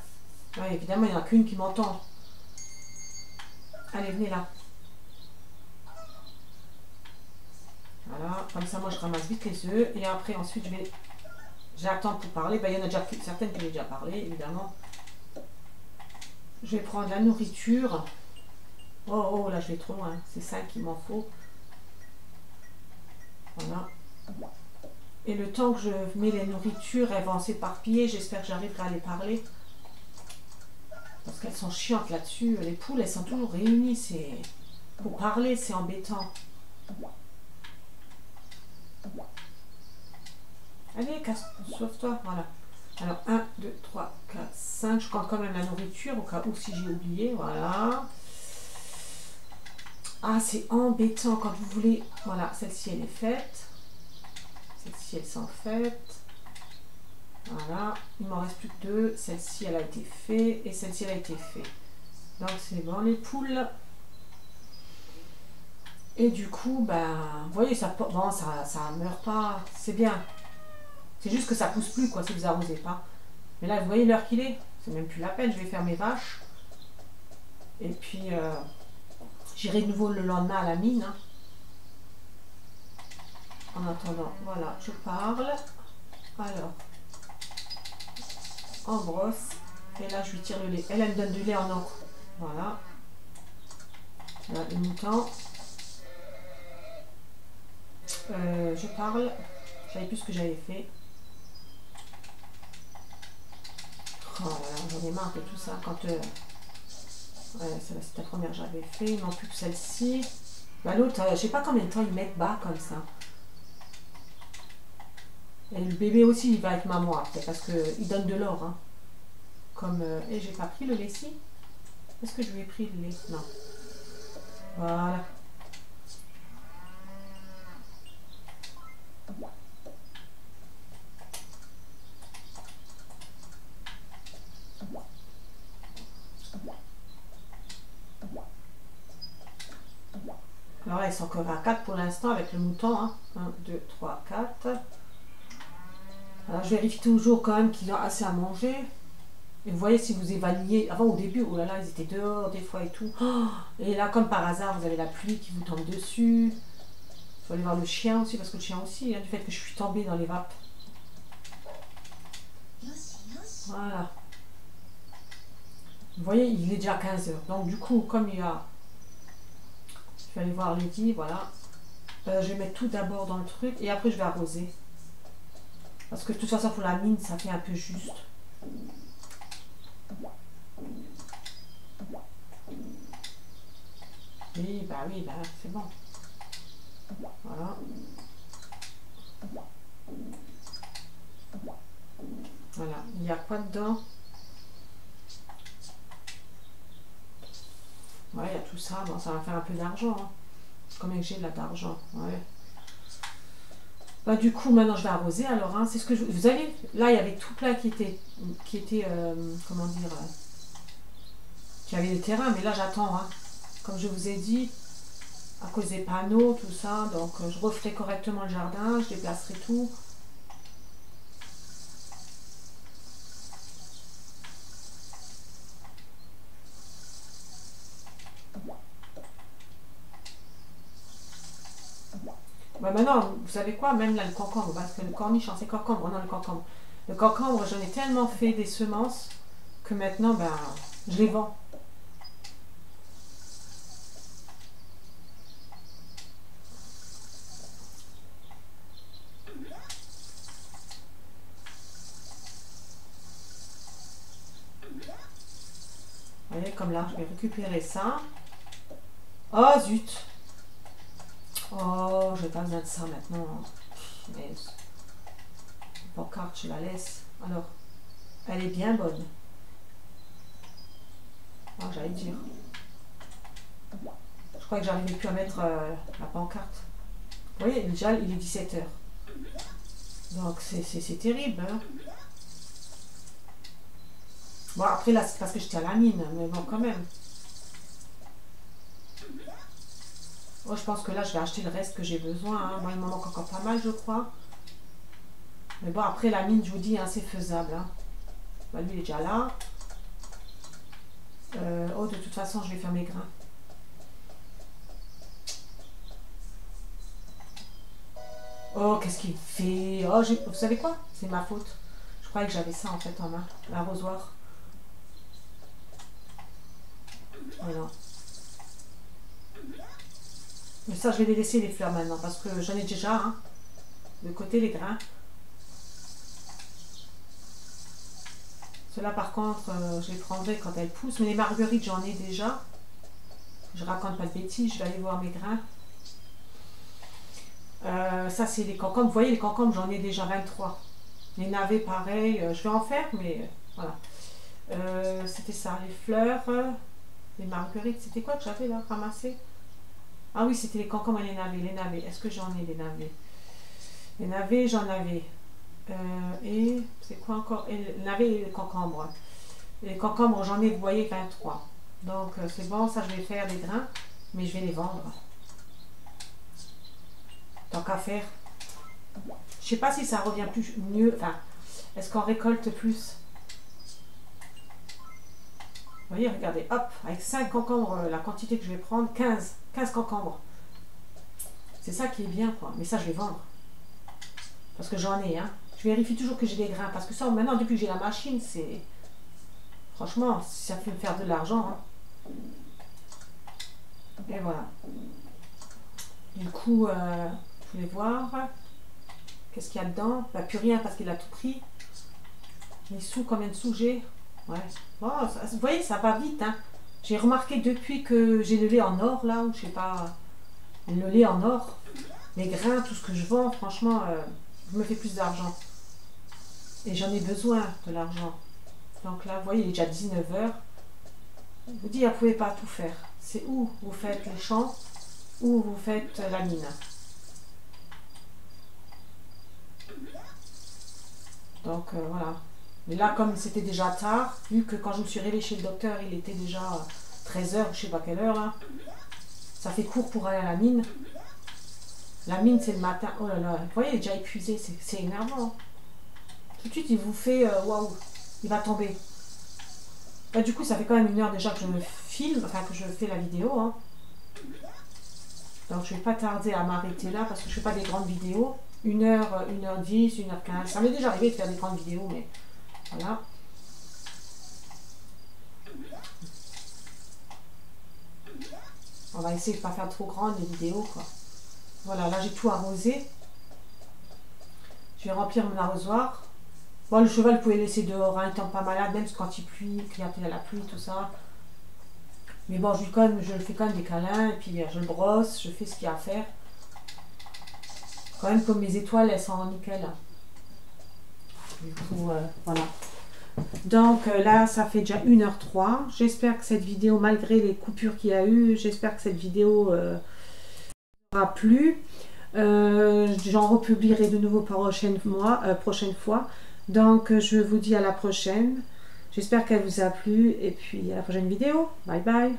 Ouais, évidemment, il n'y en a qu'une qui m'entend. Allez, venez là. Voilà, comme ça, moi, je ramasse vite les œufs. Et après, ensuite, j'attends pour parler. Ben, il y en a déjà certaines que j'ai déjà parlé, évidemment. Je vais prendre la nourriture. Oh, oh, là, je vais trop loin. C'est ça qu'il m'en faut. Voilà. Et le temps que je mets les nourritures, elles vont s'éparpiller. J'espère que j'arriverai à les parler. Parce qu'elles sont chiantes là-dessus. Les poules, elles sont toujours réunies. Pour parler, c'est embêtant. Allez, sauve-toi. Voilà. Alors, 1, 2, 3, 4, 5. Je compte quand même la nourriture au cas où si j'ai oublié. Voilà. Ah, c'est embêtant quand vous voulez... Voilà, celle-ci, elle est faite. Celle-ci, elles sont faites. Voilà. Il m'en reste plus que 2. Celle-ci, elle a été faite. Et celle-ci, elle a été faite. Donc, c'est bon, les poules. Et du coup, ben... Vous voyez, ça meurt pas. C'est bien. C'est juste que ça pousse plus, quoi, si vous arrosez pas. Mais là, vous voyez l'heure qu'il est. C'est même plus la peine. Je vais faire mes vaches. Et puis... j'irai de nouveau le lendemain à la mine. Hein. En attendant, voilà, je parle. Alors, on brosse. Et là, je lui tire le lait. Elle me donne du lait en encre. Voilà. Là, le mouton. Je parle. Je savais plus ce que j'avais fait. Oh là là, j'en ai marre de tout ça. Quand... ouais, celle-là, c'était la première que j'avais fait. Il manque plus que celle-ci. Bah, l'autre, je sais pas combien de temps ils mettent bas comme ça. Et le bébé aussi, il va être maman après, parce qu'il donne de l'or. Hein. Comme... et j'ai pas pris le lait ici. Est-ce que je lui ai pris le lait? Non. Voilà. Alors là, ils sont encore à 4 pour l'instant avec le mouton. Hein. 1, 2, 3, 4. Alors, je vérifie toujours quand même qu'il a assez à manger. Et vous voyez, si vous évaluez, avant au début, oh là là, ils étaient dehors des fois et tout. Oh, et là, comme par hasard, vous avez la pluie qui vous tombe dessus. Il faut aller voir le chien aussi, parce que le chien aussi, hein, du fait que je suis tombée dans les vapes. Voilà. Vous voyez, il est déjà 15 h. Donc du coup, comme il y a... Je vais aller voir Lady, voilà. Je vais mettre tout d'abord dans le truc et après je vais arroser. Parce que de toute façon, pour la mine, ça fait un peu juste. Oui, bah c'est bon. Voilà. Voilà. Il y a quoi dedans? Ouais, il y a tout ça. Bon, ça va faire un peu d'argent. Hein. Combien que j'ai là d'argent? Ouais. Bah, du coup, maintenant, je vais arroser. Alors, hein, c'est ce que je... Vous avez... Là, il y avait tout plein qui était comment dire... qui avait des terrains. Mais là, j'attends. Hein. Comme je vous ai dit, à cause des panneaux, tout ça. Donc, je referai correctement le jardin. Je déplacerai tout. Bah maintenant, vous savez quoi, même là le concombre, parce que le cornichon, c'est concombre, non le concombre. Le concombre, j'en ai tellement fait des semences que maintenant, ben, je les vends. Vous voyez, comme là, je vais récupérer ça. Oh zut! Oh, j'ai pas besoin de ça maintenant. Mais la pancarte, je la laisse. Alors, elle est bien bonne. Ah, j'allais dire. Je crois que j'arrivais plus à mettre la pancarte. Vous voyez, déjà, il est 17 h. Donc, c'est terrible. Hein. Bon, après, là, c'est parce que j'étais à la mine. Mais bon, quand même. Oh, je pense que là, je vais acheter le reste que j'ai besoin. Hein. Moi, il m'en manque encore pas mal, je crois. Mais bon, après, la mine, je vous dis, hein, c'est faisable. Hein. Bah, lui, il est déjà là. Oh, de toute façon, je vais faire mes grains. Oh, qu'est-ce qu'il fait? Oh, vous savez quoi? C'est ma faute. Je croyais que j'avais ça, en fait, en main. L'arrosoir. Voilà. Mais ça, je vais les laisser, les fleurs, maintenant. Parce que j'en ai déjà, hein. De côté, les grains. Ceux-là, par contre, je les prendrai quand elles poussent. Mais les marguerites, j'en ai déjà. Je raconte pas de bêtises. Je vais aller voir mes grains. Ça, c'est les concombres. Vous voyez, les concombres, j'en ai déjà 23. Les navets, pareil. Je vais en faire, mais voilà. C'était ça, les fleurs, les marguerites. C'était quoi que j'avais là, ramassé? Ah oui, c'était les concombres et les navets. Les navets, est-ce que j'en ai des navets? Les navets, j'en avais. Et c'est quoi encore? Et les navets et les concombres. Les concombres, j'en ai, vous voyez, 23. Donc, c'est bon, ça, je vais faire des grains, mais je vais les vendre. Tant qu'à faire. Je sais pas si ça revient plus mieux. Enfin, est-ce qu'on récolte plus? Vous voyez, regardez, hop, avec 5 concombres, la quantité que je vais prendre, 15 concombres. C'est ça qui est bien, quoi. Mais ça, je vais vendre. Parce que j'en ai, hein. Je vérifie toujours que j'ai des grains. Parce que ça, maintenant, depuis que j'ai la machine, c'est... Franchement, ça fait me faire de l'argent, hein. Et voilà. Du coup, je voulais voir. Qu'est-ce qu'il y a dedans? Bah, plus rien parce qu'il a tout pris. Les sous, combien de sous j'ai? Ouais. Oh, ça, vous voyez, ça va vite, hein. J'ai remarqué depuis que j'ai le lait en or, là, ou je sais pas, le lait en or, les grains, tout ce que je vends, franchement, je me fais plus d'argent. Et j'en ai besoin de l'argent. Donc là, vous voyez, il est déjà 19 h. Je vous dis, vous ne pouvez pas tout faire. C'est où vous faites les champs, ou vous faites la mine. Donc voilà. Mais là, comme c'était déjà tard, vu que quand je me suis réveillée chez le docteur, il était déjà 13 h, je sais pas quelle heure là. Ça fait court pour aller à la mine. La mine, c'est le matin. Oh là là, vous voyez, il est déjà épuisé, c'est énervant. Tout de suite, il vous fait waouh, il va tomber. Bah, du coup, ça fait quand même 1 heure déjà que je me filme, enfin que je fais la vidéo. Hein. Donc, je vais pas tarder à m'arrêter là parce que je fais pas des grandes vidéos. 1 heure, 1h10, 1h15. Ça m'est déjà arrivé de faire des grandes vidéos, mais voilà. On va essayer de ne pas faire trop grandes les vidéos, quoi. Voilà, là j'ai tout arrosé. Je vais remplir mon arrosoir. Bon, le cheval, vous pouvez le laisser dehors, hein, il tombe pas malade, même quand il pluie, qu'il y a la pluie, tout ça. Mais bon, je le fais quand même des câlins, et puis je le brosse, je fais ce qu'il y a à faire. Quand même, comme mes étoiles, elles sont en nickel. Du coup, voilà. Donc là, ça fait déjà 1h03. J'espère que cette vidéo, malgré les coupures qu'il y a eu, j'espère que cette vidéo aura plu. J'en republierai de nouveau prochaine fois. Donc, je vous dis à la prochaine. J'espère qu'elle vous a plu. Et puis, à la prochaine vidéo. Bye bye.